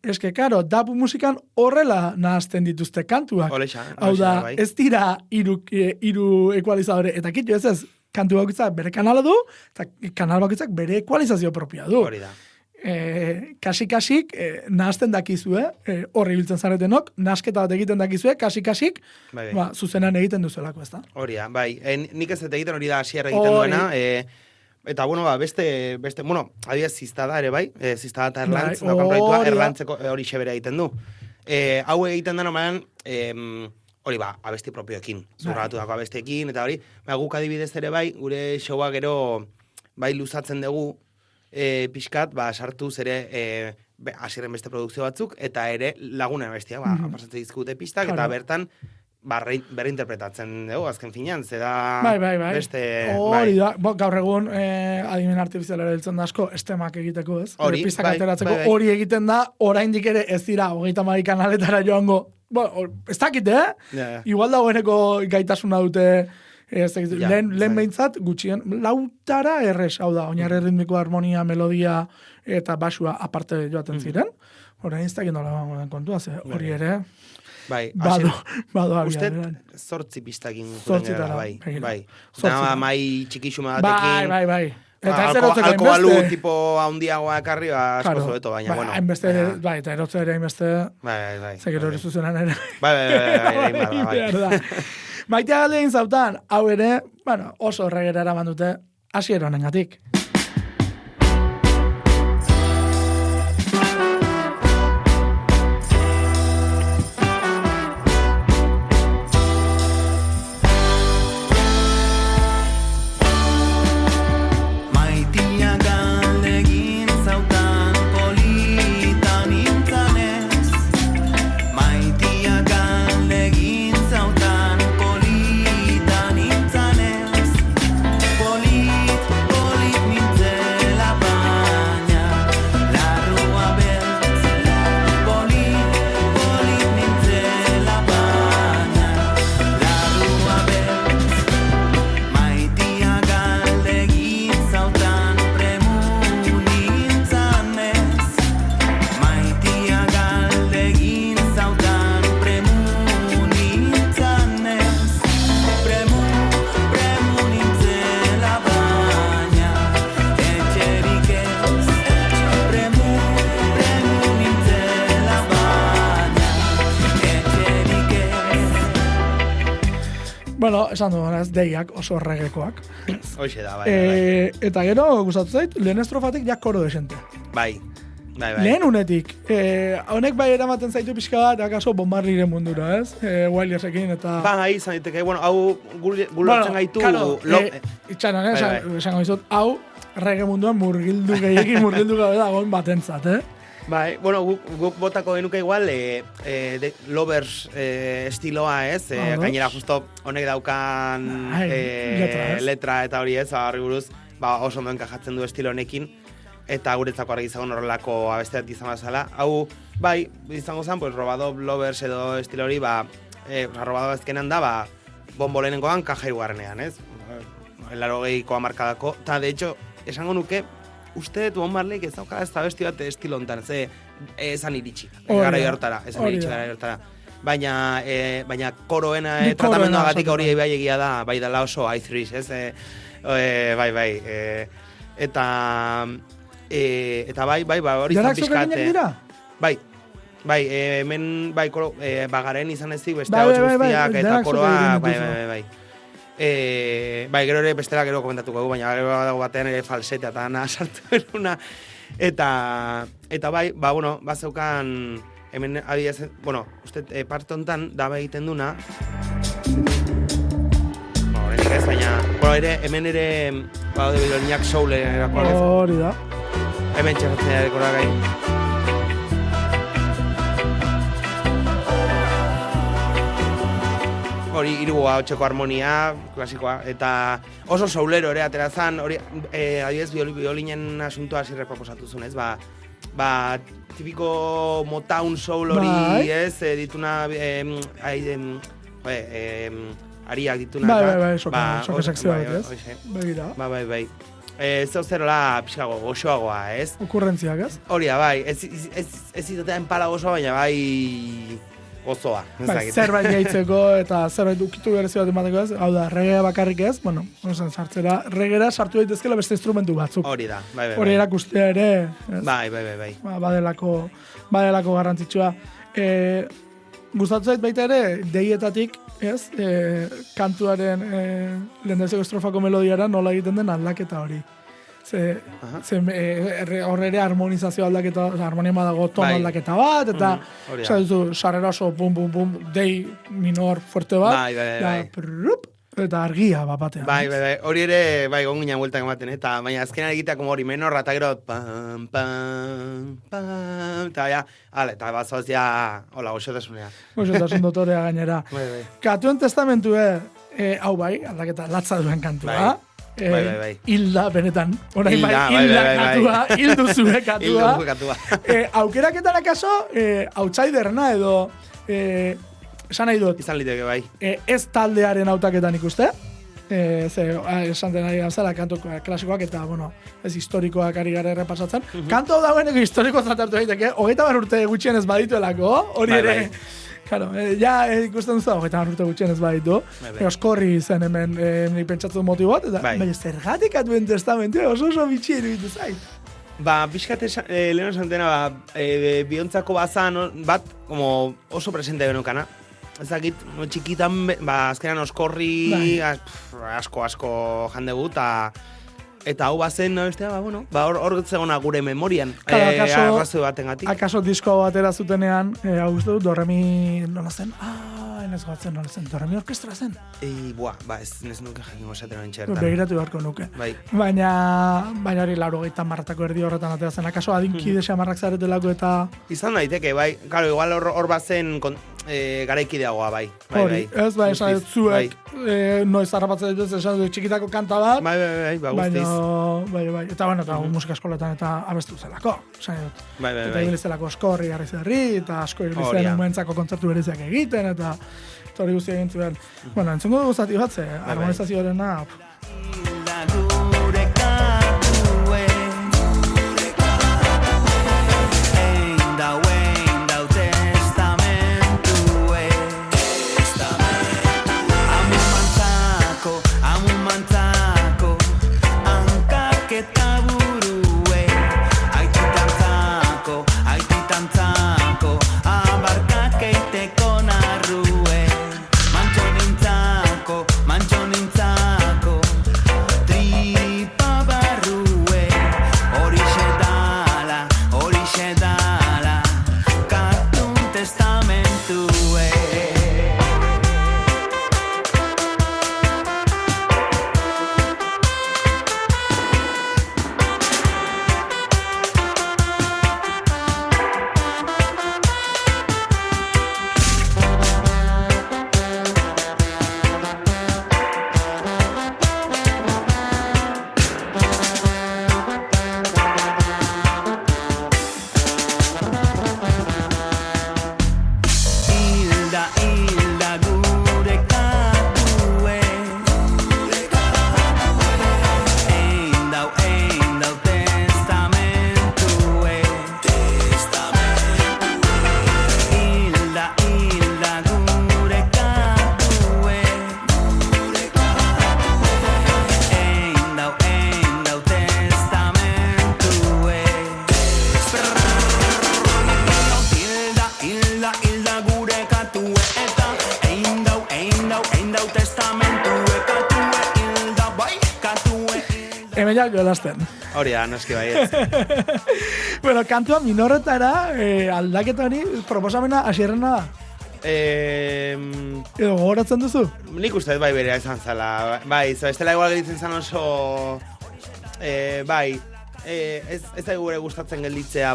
eske, karo, dub musikan horrela nahazten dituzte kantuak. Hau da, ez dira hiru ekualizadore eta kitxo, ez, kantu bakoitzak bere kanala du, eta kanal bakoitzak bere ekualizazio propia du. Hori da. Kasik, nahazten dakizue, horri biltzen zaretenok, nahazketa bat egiten dakizue, kasik, zuzenan egiten duzuelako, ez da? Hori da, bai. Nik ez egiten hori da Asierra egiten duena, eta, bueno, beste, bueno, adibidez ziztada ere, bai, ziztada eta Erlantz, Erlantzeko hori xebera egiten du. Hau egiten da, normalean, hori abesti propioekin, zurratu dako abestiekin, eta hori, guk adibidez ere bai, gure showa gero bai luzatzen dugu, pixkat, sartuz ere hasierren beste produkzio batzuk, eta ere lagunen bestia, pasatzen dizkute pistak, eta bertan, berreinterpretatzen dugu, azken finean, zeda beste... Hori da, gaur egun adimen artifizialera hiltzen da asko, estemak egiteko, ez? Hori, pistak ateratzeko, hori egiten da, oraindik ere ez dira, 32 kanaletara joango, ez dakit, Igual dagoeneko gaitasuna dute, lehen behintzat, gutxien, lautara errez, hau da, oinarri ritmiko, harmonia, melodia, eta basua aparte joaten ziren, orain ez dakit nola kontua, hori ere... Bai, bado uste 8 pistakin juten gara, bai. Mai txikixuma batekin. Bai. Eta ez erotzeko hainbeste. Alkobalu tipo handiagoa ekarri, asko zoeto, baina, bueno. Hainbeste, bai, eta erotzea ere hainbeste. Bai. Zekero hori zuzenan ere. Bai. Maitea galdein zautan, hau ere, bueno, oso regera eraman dute, hasiera honengatik. Bueno, esan du, deiak oso erregekoak. Hoxe da, bai. Eta gero, gustatu zait, lehen estrofatik jak koro desente. Bai. Lehen unetik. Honek bai eramaten zaitu pixka bat, akaso bombarriren mundura, ez? Wildersekin eta... Bai, izan diteke, bueno, hau gulortzen gaitu... Itxanan, esango dizut, hau reggae munduan murgildu gabe dagoen batentzat, Bai, bueno, guk botako genuke igual Lovers estiloa, ez? Gainera justo honek daukan letra eta hori, ez? Horri buruz, oso ondo enkajatzen du estilo honekin, eta guretzako argi zagon horrelako abesteat izan bazala. Hau, bai, izango zen, pues, Robado Lovers edo estilo hori, Robado ezkenan da, bombolenengoan kaja iguarrenean, ez? 80ko hamarkadako, eta de hecho, esango nuke, uste dut Bob Marleyk ez daukala ez da besti bat estilo hontan, esan iritsi. Gara hortara. Baina koroena tratamenduagatik hori bai egia da, bai dela oso I3, ez? Bai. Eta bai, hori izan pixkat. Bai, hemen, bagaren izan ezik, beste hau guztiak eta koroa, bai. Gero ere bestela gero komentatuko dugu, baina gero dago batean ere falseta eta naha sartu eruna. Eta bai, bueno, bazeukan, hemen adidez, bueno, uste parte hontan daba egiten duna. Horrenik ez, baina, bueno, hemen ere, de biloniak soul erako. Hori da. Hemen txerratzen ere korak gai. Hori hiru ahotseko harmonia, klasikoa, eta oso soulero ere aterazan, hori, adibidez, violinen asuntoa zirre proposatu zuen, ez? Tipiko Motown soul hori, ez? Dituna, ariak dituna. Soke sekzioa bat, ez? Begira. Bai. Zeu zerola pixkago, goxoagoa, ez? Okurrentziak, ez? Hori da, bai, ez izatea enpala gozoa, baina bai... gozoa. Zerbait gehitzeko eta zerbait ukitu berezi bat emateko, ez? Hau da, reggaea bakarrik ez, bueno, sartzera, reggaera sartu daitezkela beste instrumentu batzuk. Hori da, bai. Hori erakustea ere, ez? Bai. Badelako garrantzitsua. Gustatu zait baita ere, deietatik, ez? Kantuaren lehendabiziko estrofako melodiara nola egiten den aldaketa hori. hor ere harmonizazio aldaketa, harmonia badago tono aldaketa bat, eta sarrera oso pum, pum, pum, dei minor fuerte bat, eta argia bat batean. Bai, hori ere, gongina bueltak ematen, eta baina azkenan egitea como hori menorra, eta gero, pam, pam, pam, eta ja, eta bazoaz ja, hola, goxotasunea. Goxotasun dotorea gainera. Katuen testamentue, hau bai, aldaketa latza duen kantua. Bai. Hilda, benetan. Orain bai, hilda katua, hildu zue katua. Aukeraketan akaso, outsiderna edo, esan nahi dut. Izan liteke bai. Ez taldearen hautaketan ikuste. Esan den ari gazala, kanto klasikoak eta, bueno, ez historikoak ari gara errepasatzen. Kanto hau dagoeneko historiko tratartu daiteke, 20 urte gutxienez badituelako, hori ere. Claro, ikusten duzu, 20 urte gutxienez baditu. Oskorri zen hemen nik pentsatzen motibot, eta baina zergatik atuen testamentu, oso bitxi iruditu zait. Pixkat lehen esantena, biontzako bazan bat, como oso presente genukana. Ezakit, txikitan, azkenan oskorri asko jandegu, eta hau bazen, hor zegona gure memorian, arrazoi baten gatik. Akaso disko batera zutenean, hau uste dut, Doremi, nola zen? Ez gotzen, nola zen, Doremi orkestra zen? Ez nuke jakingo esaten hori txertan. Begiratu beharko nuke. Baina hori 80 marratako erdi horretan atera zen. Akaso adinkide xamarrak zaretelako eta... Izan daiteke, bai. Karo, igual hor bazen garaikideagoa, bai. Hori, ez bai, esan dut zuek noiz harrapatzen dituz, esan dut txikitako kanta bat. Bai, guztiz. Bai. Eta musika eskoletan eta abestu zelako. Bai. Eta ibilizelako oskorri garri zerri, eta asko ibilizen umentzako kontzertu bereziak egiten, eta hori guztia egin zuen. Bueno, entzungo dugu zati bat, harmonizazioarena... Emeiak jolasten. Hori da, noski baiet. Bueno, kantua minorretara aldaketa hori proposamena hasierrena da. Edo gogoratzen duzu? Nik uste bai berea izan zala. Bai, bestela igual gelditzen zan oso... Bai, ez da gure gustatzen gelditzea,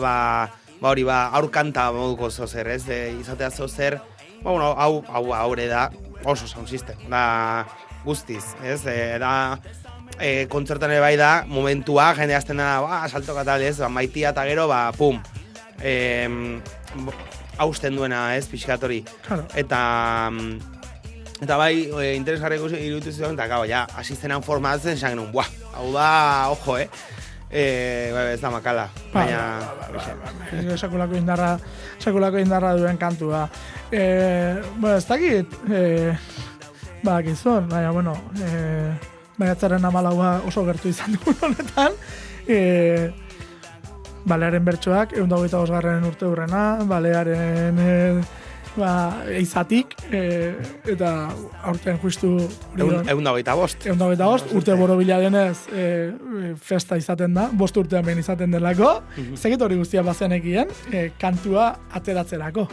hori, aur kanta moduko zozer, ez? Izatea zozer, haure da oso sound system, da guztiz, ez? Da... kontzertan ere bai da, momentua, jende azten dena, saltoka tal, ez, maitia eta gero, pum, hausten duena, ez, pixkatori. Claro. Eta bai, interesgarriko iruditu zitzen, eta gau, ja, asistenan formatzen, esan genuen, hau da, ojo, ez da makala. Baina... Sakulako indarra duen kantua. Bueno, ez dakit, gizon, baina, bueno, Maiatzaren 14 oso gertu izan dugun honetan. Balearen bertsoak, 125. urte hurrena, Balearen eizatik, eta aurten justu... 125. Urte borobila denez festa izaten da, 5 urtean behin izaten delako, zekit hori guztia bazenekien, kantua ateratzerako.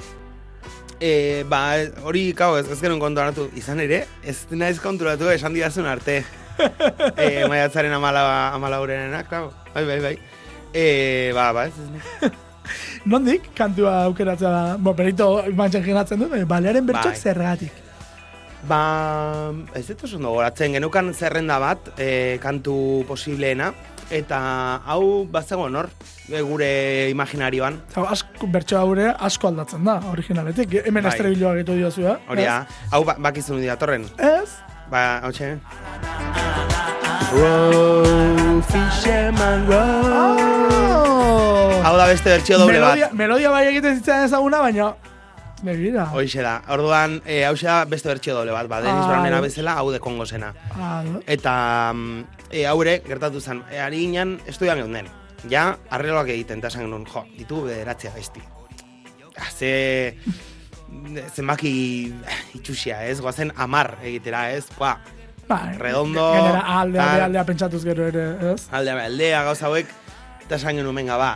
Hori, ez genuen konturatu izan ere, ez naiz konturatu esan didazun arte. Maiatzaren 14-enak, bai. Ez. Nondik kantua aukeratzea da, perito mantxen genatzen du, balearen bertxok zergatik. Ez dut oso gogoratzen, genukan zerrenda bat, kantu posibleena, eta hau bazegoen hor, gure imaginarioan. Bertxo haure asko aldatzen da, originaletik. Hemen estrebiloa gitu diozu, Hori da, hau bakizun diatorren. Ez? Hautxe. Row, fisherman, row. Hau da beste bertxio doble bat. Melodia bai egiten zitzen ezaguna, baina... Begira. Hoixe da. Orduan, hauxe da beste bertxio doble bat. Dennis Brownena bezala, hau de Kongosena. Eta haure, gertatu zen, ari ginen, estudian geunden. Ja, arreloak egiten, eta esan genuen, ditu bederatzea besti. Zenbaki itxusia, ez? Goazen 10 egitera, ez? Redondo... Aldea pentsatuz gero ere, ez? Aldea, gauza hauek, eta esan genuen, venga,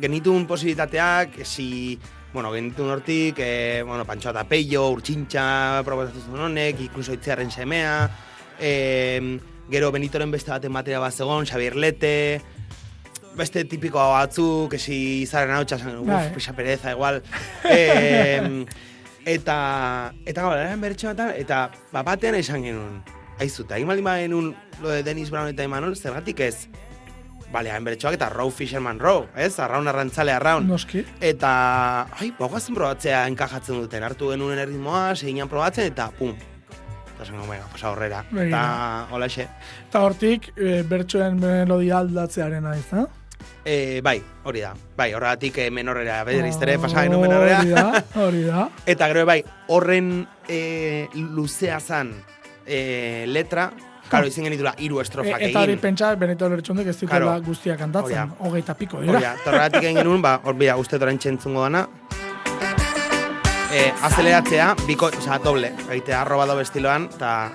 genitun posibilitateak, genitun hortik, Pantxoa eta Peio, Urtsintxa, proposatu zuen honek, inkluso Itziarren semea, gero Benitoren beste baten batera bat zegoen, Xabier Lete, beste tipiko batzuk, Izarren hautsa, pisa pereza, igual. Eta gabalaren bertxe bat, eta batean esan genuen, aizuta, egin baldin genuen lo de Dennis Brown eta Imanol, zergatik ez? Hain bertxoak eta Row Fisherman Row, ez? Arraun arrantzale arraun. Noski. Eta, guazen probatzea enkajatzen duten, hartu genuen erritmoa, seginan probatzen, eta pum. Eta zen gomega, pasa horrera. Eta, hola xe. Eta hortik, bertxoen melodia aldatzearen aiz, Bai, hori da. Bai, horregatik menorrera, beriztere, pasa genuen menorrera. Hori da. Eta gero, horren luzea zan letra, Karo, izin genitula 3 estrofak egin. Eta hori pentsa, Benito Lertxondek ez ditela guztia kantatzen. 20 dira. Horregatik egin genuen, uste toren txentzungo dana. Azeleratzea, doble. Egitea, robado bestiloan, eta...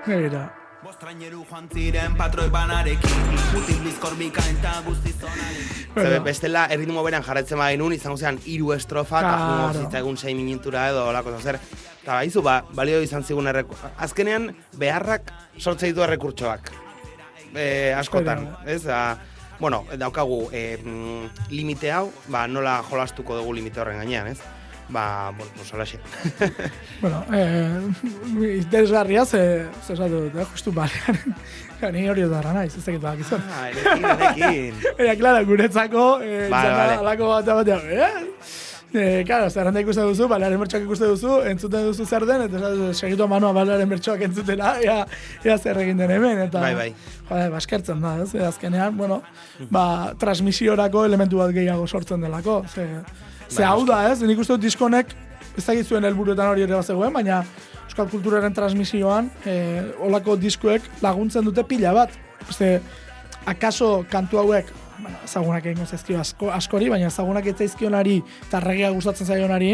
Begira. Bostraineru joan ziren patroi banarekin, mutil bizkor bikain eta guztizonarekin. Bestela, erritmo beran jarretzen genuen, izango zean 3 estrofa, eta jungo zitzagun 6 minutura edo olako zer. Eta baizu, balio izan zigun azkenean, beharrak sortze ditu errekurtsoak. Askotan, ez? Daukagu limite hau, nola jolastuko dugu limite horren gainean, ez? Holaxe. Interesgarria, zesatu dut, justu balearen. Ni hori odarra naiz, ez dakit bakizun. Erekin. Klara, guretzako, alako batean, Claro, zerrenda ikuste duzu, balearen bertsoak ikuste duzu, entzuten duzu zer den, eta segitu manua balearen bertsoak entzutela, ea zer egin den hemen, eta... Bai. Baskertzen da, ez? Azkenean, transmisiorako elementu bat gehiago sortzen delako. Ze hau da, ez? Nik uste dut diskonek, ez dakit zuen helburuetan hori ere bazegoen, baina euskal kulturaren transmisioan, olako diskoek laguntzen dute pila bat. Akaso kantu hauek, ezagunak egingo zaizkio askori, baina ezagunak ez zaizkionari eta reggaea gustatzen zaionari,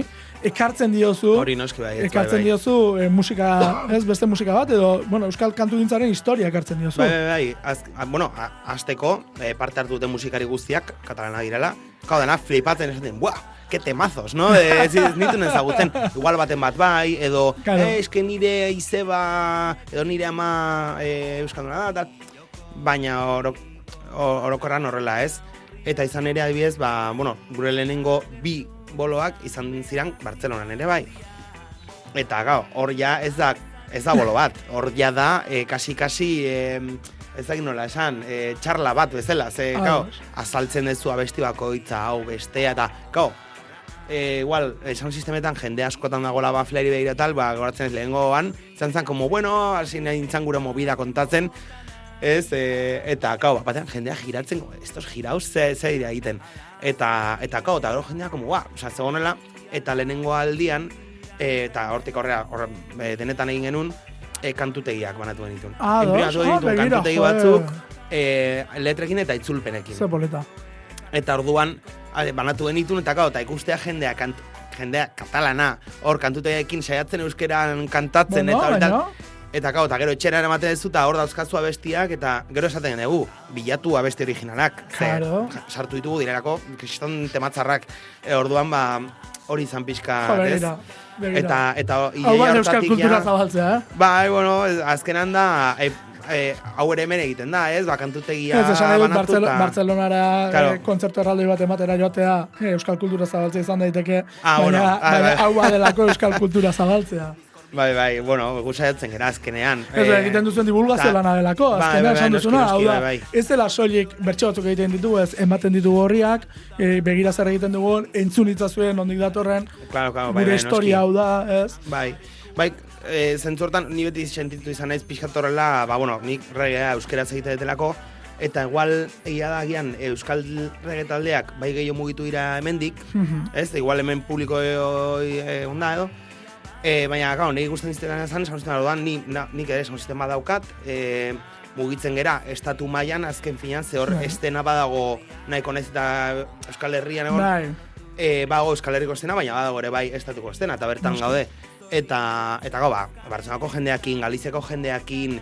ekartzen diozu, hori noski bai. Diozu musika, ez beste musika bat, edo euskal kantu gintzaren historia ekartzen diozu. Bai. Azteko, parte hartu duten musikari guztiak, katalana direla, dena flipatzen esaten, que temazos, no? Ez nitu ezagutzen, igual baten bat bai, edo, eske nire izeba, edo nire ama euskalduna da, baina orokorran horrela ez. Eta izan ere adibidez, gure lehenengo 2 boloak izan ziren Bartzelonan ere bai. Eta hor ja ez da bolo bat, hor ja da kasi ez dakit nola esan, txarla bat bezala, azaltzen dezu abesti bakoitza hau bestea, eta igual, esan sistemetan jende askotan dagoela bafleri behira tal, goratzen ez lehengoan, izan zen, hasi nahi nintzen gure movida kontatzen, ez, eta, batean jendea giratzen, estos girauz ze dira egiten. Eta gero jendea, zegonela, eta lehenengo aldian, eta hortik horrela, denetan egin genuen, kantutegiak banatu genitun. Imprimatu genitun kantutegi batzuk, letrekin eta itzulpenekin. Ze poleta. Eta orduan, banatu genitun, eta ikustea jendea jendea katalana, hor kantuteekin saiatzen euskeran kantatzen, Bueno, eta hori baina. tal. Eta gero etxeran ematen ez eta hor dauzkazu abestiak, eta gero esaten dugu, bilatu abesti originalak. Claro. Sartu ditugu direlako, kriston tematzarrak. Orduan, hori izan pixka, Jo, ez? begira. Eta Hau bat euskal kultura zabaltzea, Bai, bueno, azkenan da, hau ere hemen egiten da, ez? Kantutegia Ez, esan edut banatuta. Bartzelonara Claro. kontzertu erraldoi bat ematera joatea euskal kultura zabaltzea izan daiteke, Bueno, baina hau badelako euskal kultura zabaltzea. Bai, bueno, gusaiatzen gara azkenean. Ez egiten duzuen divulgazio lana delako, azkenean esan duzuna, hau da, ez dela soilik bertso batzuk egiten ditugu, ez ematen ditugu horriak, begira zer egiten dugun, entzun itzazuen ondik datorren, gure historia hau da, ez? Bai, zentzortan ni beti sentitu izan naiz pixkatorrela, bueno, nik regea euskeraz egite detelako, eta igual egia da agian euskal rege taldeak bai gehiago mugitu dira hemendik, ez? Igual hemen publiko onda edo, baina, gau, nire ikusten iztetan ezan, esan sistema dudan, nik ere esan sistema daukat, mugitzen gera, estatu mailan azken finan, ze hor estena badago nahiko naiz eta Euskal Herrian egon, bago Euskal Herriko estena, baina badago ere bai estatuko estena, eta bertan gaude. Eta gau, Bartzelonako jendeakin, Galiziako jendeakin,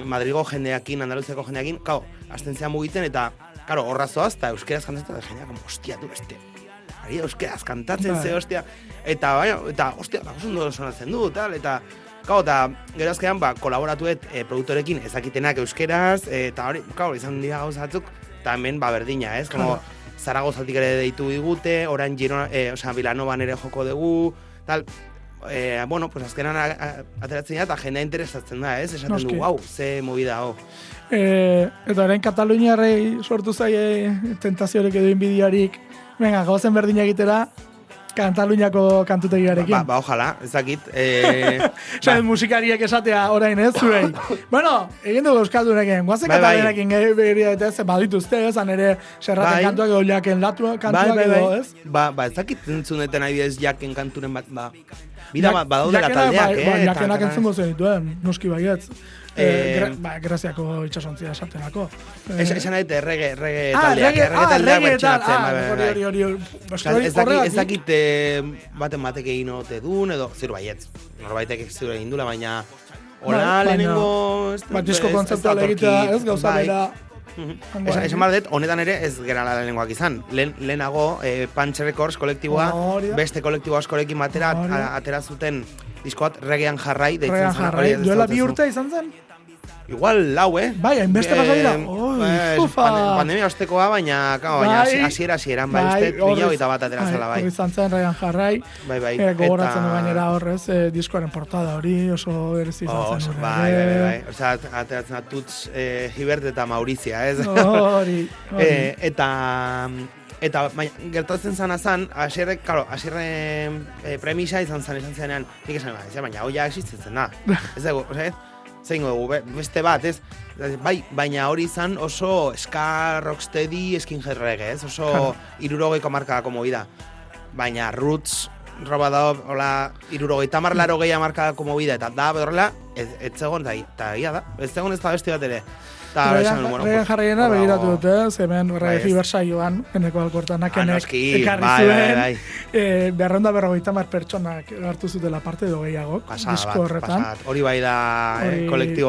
Madrigo jendeakin, Andaluziako jendeakin, gau, azten zean mugitzen, eta, karo, horrazoaz, eta euskeraz kantatzen, eta jendeak, hostia, du beste. Ari euskeraz kantatzen ze, hostia. Eta, hostia, ondo sonatzen du, tal, eta gero azkean, kolaboratuet produktorekin ezakitenak euskeraz, eta hori, izan dira gauza batzuk, eta hemen, berdina, ez? Como, Zaragozatik ere deitu digute, orain Girona, Vilanoban ere joko dugu, tal, bueno, pues azkenan ateratzen da, eta jendea interesatzen da, ez? Esaten du, hau, ze movida, hau. Eta orain Kataluniarrei sortu zaie tentaziorik edo inbidiarik, venga, gauzen berdina egitera, Kataluniako kantutegiarekin. Ojala, ezakit. Musikariek esatea orain ez, zuei. Bueno, egin dugu euskaldunekin, guazen Kataluniarekin begira eta ez, badituzte, ezan ere serraten kantuak edo jaken kantuak edo, ez? Ezakit entzuneten adibidez jaken kanturen bat, badaudela taldeak, jakenak entzungo zenituen, noski baietz. Graziako itxasontzia esatenako. Esan nahi, reggae taldeak bertxeratzen. Hori. Ez dakit baten batek egin ote duen, edo ziru baietz. Norbaitek ziru egin dula, baina hola lehenengo... Disko kontzeptual egitea, ez gauza bera... Esan bardet, honetan ere ez gerala lehenengoak izan. Lehenago, Punch Records kolektiboa, beste kolektibo askorekin batera atera zuten diskoat Reggaean Jarrai deitzen zen. Duela 2 urte izan zen? Igual lau, Bai, hainbeste pasa dira. Pandemia ostekoa, baina hasieran, uste, 2021 atera zela, bai. Izan zen Reggaean Jarrai. Bai. Gogoratzen du gainera horrez, diskoaren portada hori, oso berezi izan zen. Bai. Osea, ateratzen da Tuts, Hibert eta Maurizia, ez? Hori. Eta gertatzen zana zan, hasierren premisa izan zenean, nik esan baina hoi ja existitzen da. Ez dugu, zein dugu, beste bat, ez? Bai, baina hori izan oso ska, rocksteady, skinhead reggae, ez? Oso 60ko markadako movida. Baina Roots, Robadop, hola, 70-80 markadako movida, eta da, horrela, ez zegoen, eta ia da, ez zegoen ez da beste bat ere. Reggaean Jarraiena begiratu dute, hemen Reggae Joan, eneko alkortanak ekarri zuen, 250 pertsonak hartu zutela parte edo gehiagok, disko horretan. Hori bai da kolektibo...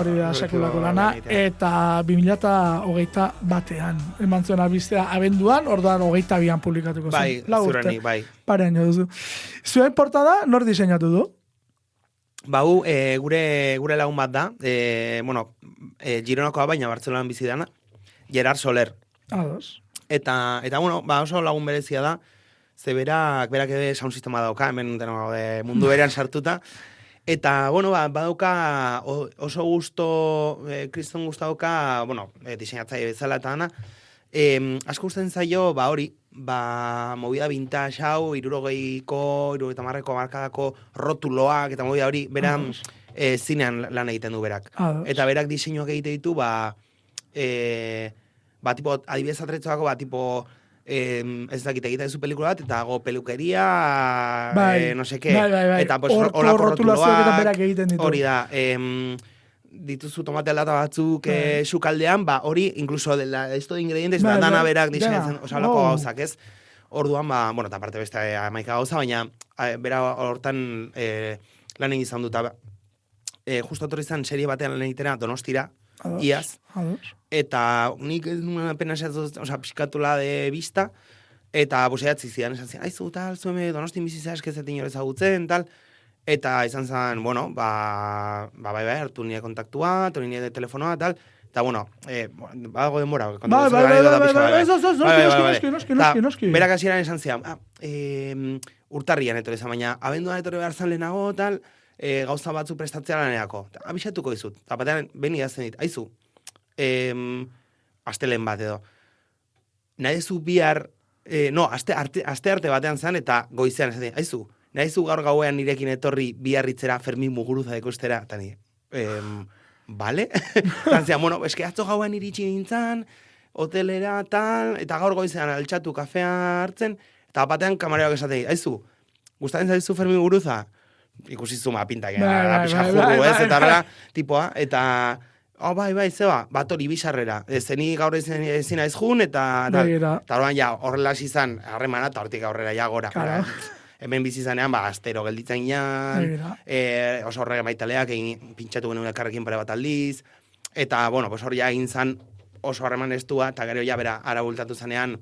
Hori da sekulako lana, eta 2021an eman zuen albistea abenduan, orduan 22an publikatuko zen. Bai, zurenik, bai. Parean jo duzu. Zuen portada, nor diseinatu du? Gure lagun bat da, Gironakoa baina Bartzelonan bizi dana, Gerard Soler. Ados. Eta oso lagun berezia da, ze berak ere sound sistema dauka, hemen mundu berean sartuta, eta, badauka oso gusto, kriston gusto dauka, diseinatzaile bezala eta dana, asko gusten zaio, hori, movida vintage hau, 60ko, 70ko markadako rotuloak, eta movida hori, beran zinean lan egiten du berak. Eta berak diseinuak egite ditu, tipo, adibidez atretzako, tipo, ez dakit egiten zu pelikula bat, eta go pelukeria, no seke. Eta horrako rotulazioak, hori da, dituzu tomate lata batzuk sukaldean, hori, incluso esto de ingredientes, dana berak diseinatzen, osalako gauzak, ez? Orduan, bueno, eta parte beste 11 gauza, baina bera hortan lan egin izan dut, justo etorri izan serie batean lan egitera Donostira, iaz, eta nik apenas pixkatula de vista, eta buseatzi zidan, esan zidan, aizu, tal, zueme Donostin bizitza eskezetin hori ezagutzen, tal, eta izan zen, bueno, bai, hartu nire kontaktua, hartu nire telefonoa, tal, eta, bueno, badago denbora. Noski. Berak hasieran esan zidan, urtarrian etorri izan, baina abenduan etorri behar zan lehenago, tal, gauza batzu prestatzea lanerako. Abixatuko dizut. Eta batean, ben idazten dit, aizu, astelen bat edo. Nahi zu bihar, aste arte batean zan, eta goizean esan dit, aizu, nahi zu gaur gauean nirekin etorri biharritzera Fermin Muguruza ikustera, eta ni, bale? Tantzia, bueno, eske atzo gauean iritsi nintzen, hotelera, tal, eta gaur goizean altxatu kafea hartzen, eta batean kamareroak esaten, aizu, gustatzen zaizu Fermin Muguruza? Ikusi zuma pintak, pixka jurru, ez, eta horrela, tipoa, eta, bai, zeba, bat hori bizarrera, zeni gaur ezin aiz jun, eta horrean ja, horrela izan, harremana, eta hortik aurrera ja gora. Hemen bizi zanean, astero gelditzen gian, oso horrega maitaleak, pintxatu genuen elkarrekin pare bat aldiz, eta, bueno, hori ja egin zan oso harreman estua, eta gero ja bera ara bultatu zanean,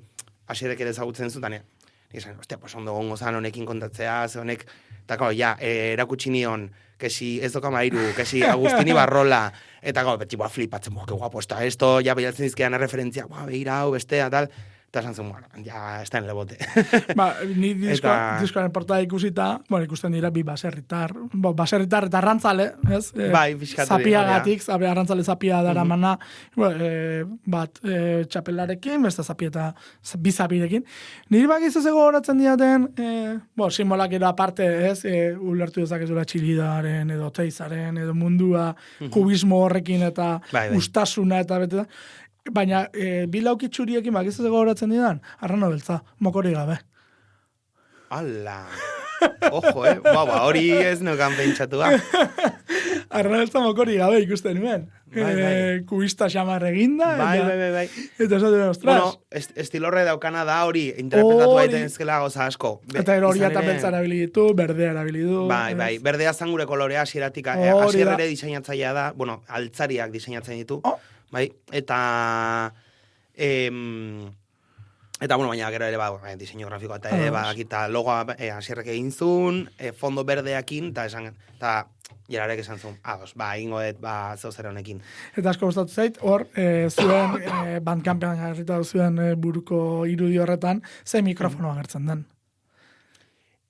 hasierek ere ezagutzen zutanean. Nizan, ostia, ondo gongo zan honekin kontatzea, ze honek, eta erakutsi nion, kesi ez doka mairu, kesi Agustini Barrola, eta beti flipatzen, que guapo, esto, ja behiatzen dizkean referentzia, begira hau, bestea, tal, eta esan zen, bueno, ja, está en el bote. Ni diskoaren portada ikusita, bueno, ikusten dira bi baserritar eta arrantzale, ez? Bai, fiskatu. Zapiagatik, arrantzale zapia dara mana, bat txapelarekin, beste zapia eta bizapirekin. Niri bakizu zego horatzen diaten, simbolak ero aparte, ez? Ulertu dezakezula txilidaren, edo teizaren, edo mundua, kubismo horrekin eta ustasuna eta bete da. Baina, bilauki txuriekin bakizu zego horatzen didan, arrano beltza, mokori gabe. Ala! Ojo, hori ez neukan pentsatua. Arrano beltza mokori gabe ikusten nuen. Kubista xamar eginda. Bai. Eta esaten, ostras. Bueno, estilorre daukana da hori, interpretatu baiten ezkela goza asko. Eta hori eta beltza erabilitu, berdea erabilitu. Bai, berdea zan gure kolorea asieratik. Asierre diseinatzailea da, bueno, altzariak diseinatzen ditu. Bai, eta bueno, baina gero ere diseinu grafikoa eta ere eta logoa asierrek egin zuen, fondo berdeakin, eta jerarek esan zuen, ingo dut, zeu honekin. Eta asko gustatu zait, hor, zuen Bandcampean jarrita zuen buruko irudi horretan, ze mikrofono agertzen den.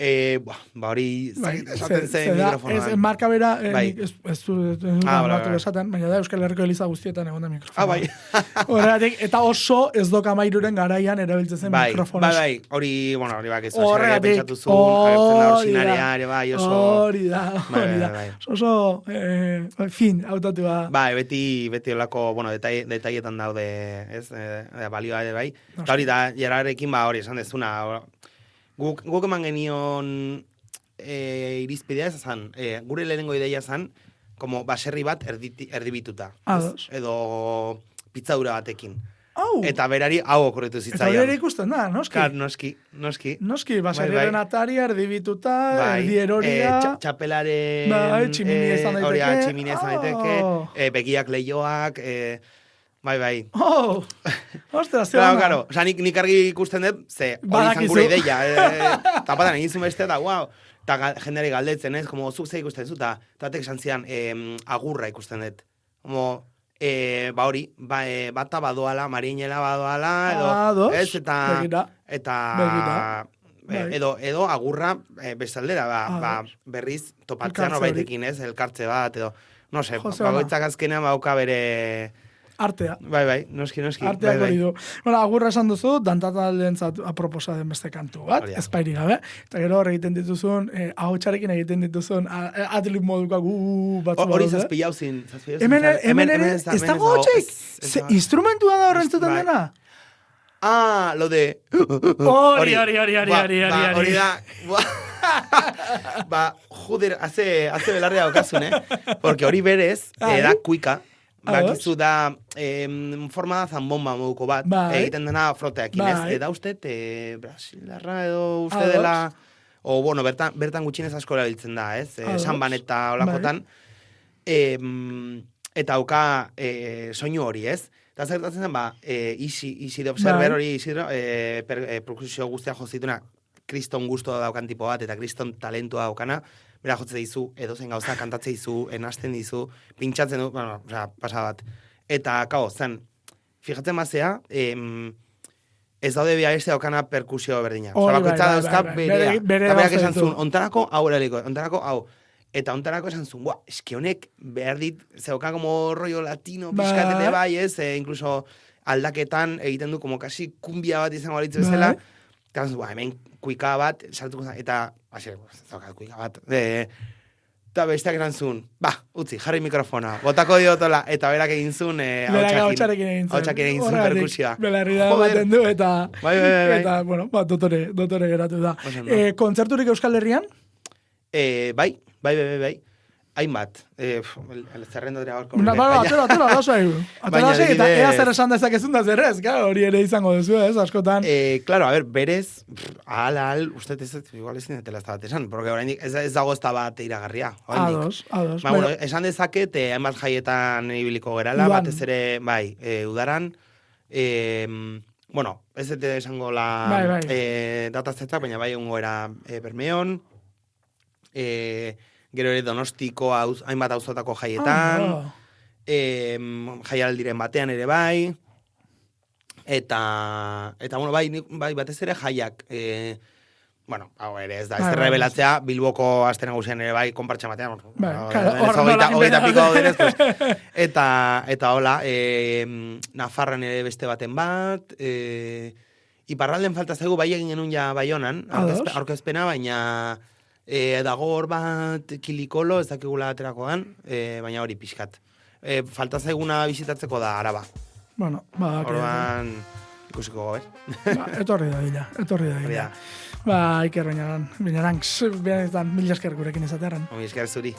Hori esaten zen mikrofonoan. Ez marka bera, ez du esaten, baina da Euskal Herriko Eliza guztietan egon da mikrofonoa. Horregatik, eta oso ez doka mairuren garaian erabiltzen zen mikrofonoa. Bai, hori bakizu, asierre pentsatu zuen, agertzen da orsinarea, ere oso... Hori da. Oso, fin, autatua. Bai, beti olako, detaietan daude, ez, balioa ere bai. Eta hori da, jerarekin hori esan dezuna, Guk eman genion irizpidea ezan, gure lehenengo ideia zan, como baserri bat erdibituta. Edo pitzadura batekin. Eta berari hau okurritu zitzaion. Eta berari ikusten da, noski? Kar, noski. Noski, baserriaren atari erdibituta, erdieroria... Txapelaren... Tximinia izan daiteke. Tximinia izan daiteke, begiak lehioak... Bai. Ostras, claro. Osa, nik argi ikusten dut, ze, hori izan gure ideia. Tapatan egin zuen beste, eta eta jendeari galdetzen, ez, como zuk ze ikusten zu, eta batek esan zian, agurra ikusten dut. Como, hori, bata badoala, marinela badoala, edo, ez, eta edo agurra bestaldera, berriz topatzea norbaitekin, ez, elkartze bat, edo, no se, bagoitzak azkenean bauka bere... Artea. Bai, noski. Arteak hori du. Agurra esan duzu, dantataldeentzat aproposa den beste kantu bat, ezpairi gabe. Eta gero hor egiten dituzun, ahotsarekin egiten dituzun, adlib moduka batzu. Hori zazpilau zin. Hemen ere, ez dago hotxeik? Instrumentua da horren zuten dena? Lo de... Hori. Hori da... Joder, hace belarria okazun, porque hori berez, da kuika, bakizu da forma da zanbomba moduko bat, egiten dena froteakin, ez? Da uste, Brasilarra edo uste dela, o, bueno, bertan gutxinez asko erabiltzen da, ez? Samban eta olakotan, eta auka soinu hori, ez? Eta zertatzen zen, easy de observer hori, perkusio guztia jozituna, kriston gusto daukan tipo bat, eta kriston talentua daukana, bera jotze dizu, edozen gauza kantatze dizu, enasten dizu, pintxatzen du, bueno, pasa bat. Eta, zen, fijatzen mazea, ez daude bia ez daukana perkusio berdinak. Bakoitza dauzka bereak esan zuen, ontarako hau eraliko, ontarako hau. Eta ontarako esan zuen, eski honek behar dit, zeuka como rollo latino, pixkatete bai, ez, incluso aldaketan egiten du, como kasi kumbia bat izango balitzu bezala, eta hemen kuika bat, sartuko zen, eta, zauka kuika bat, eta besteak eran zuen, utzi, jarri mikrofona, botako diotola, eta berak egin zuen, hautsakin egin zuen perkusioa. Belarri da baten du, eta, bueno, dotore geratu da. Kontzerturik Euskal Herrian? Bai. Hainbat. El zerrendo dira gorko. Atera, lasai, eta ea zer esan dezakezun da zerrez, hori ere izango duzu, ez, askotan. Claro, a ver, berez, ahal, uste ez, igual ezin detela ez da bat esan, porque oraindik ez dago ez da bat iragarria. Ados. Bueno, esan dezaket, hainbat jaietan ibiliko gerala, batez ere, udaran, bueno, ez dute esango la datazetak, baina bai ungo era Bermeon, gero ere Donostiko hainbat auzotako jaietan, jaialdiren batean ere bai, eta bueno, bai, batez ere jaiak, bueno, hau ere ez da, ez rebelatzea, Bilboko aste nagusian ere bai, konpartxa batean, hogeita piko denez, eta hola, Nafarran ere beste baten bat, iparralden falta zaigu bai egin genuen ja Baionan, aurkezpena, baina dago hor bat kilikolo, ez dakigula aterakoan, baina hori pixkat. Falta zaiguna bizitatzeko da Araba. Bueno, orduan ikusiko gober. Etorri da dila. Iker Beñaranz, benetan, mila esker gurekin izatearen. Mila esker zuri.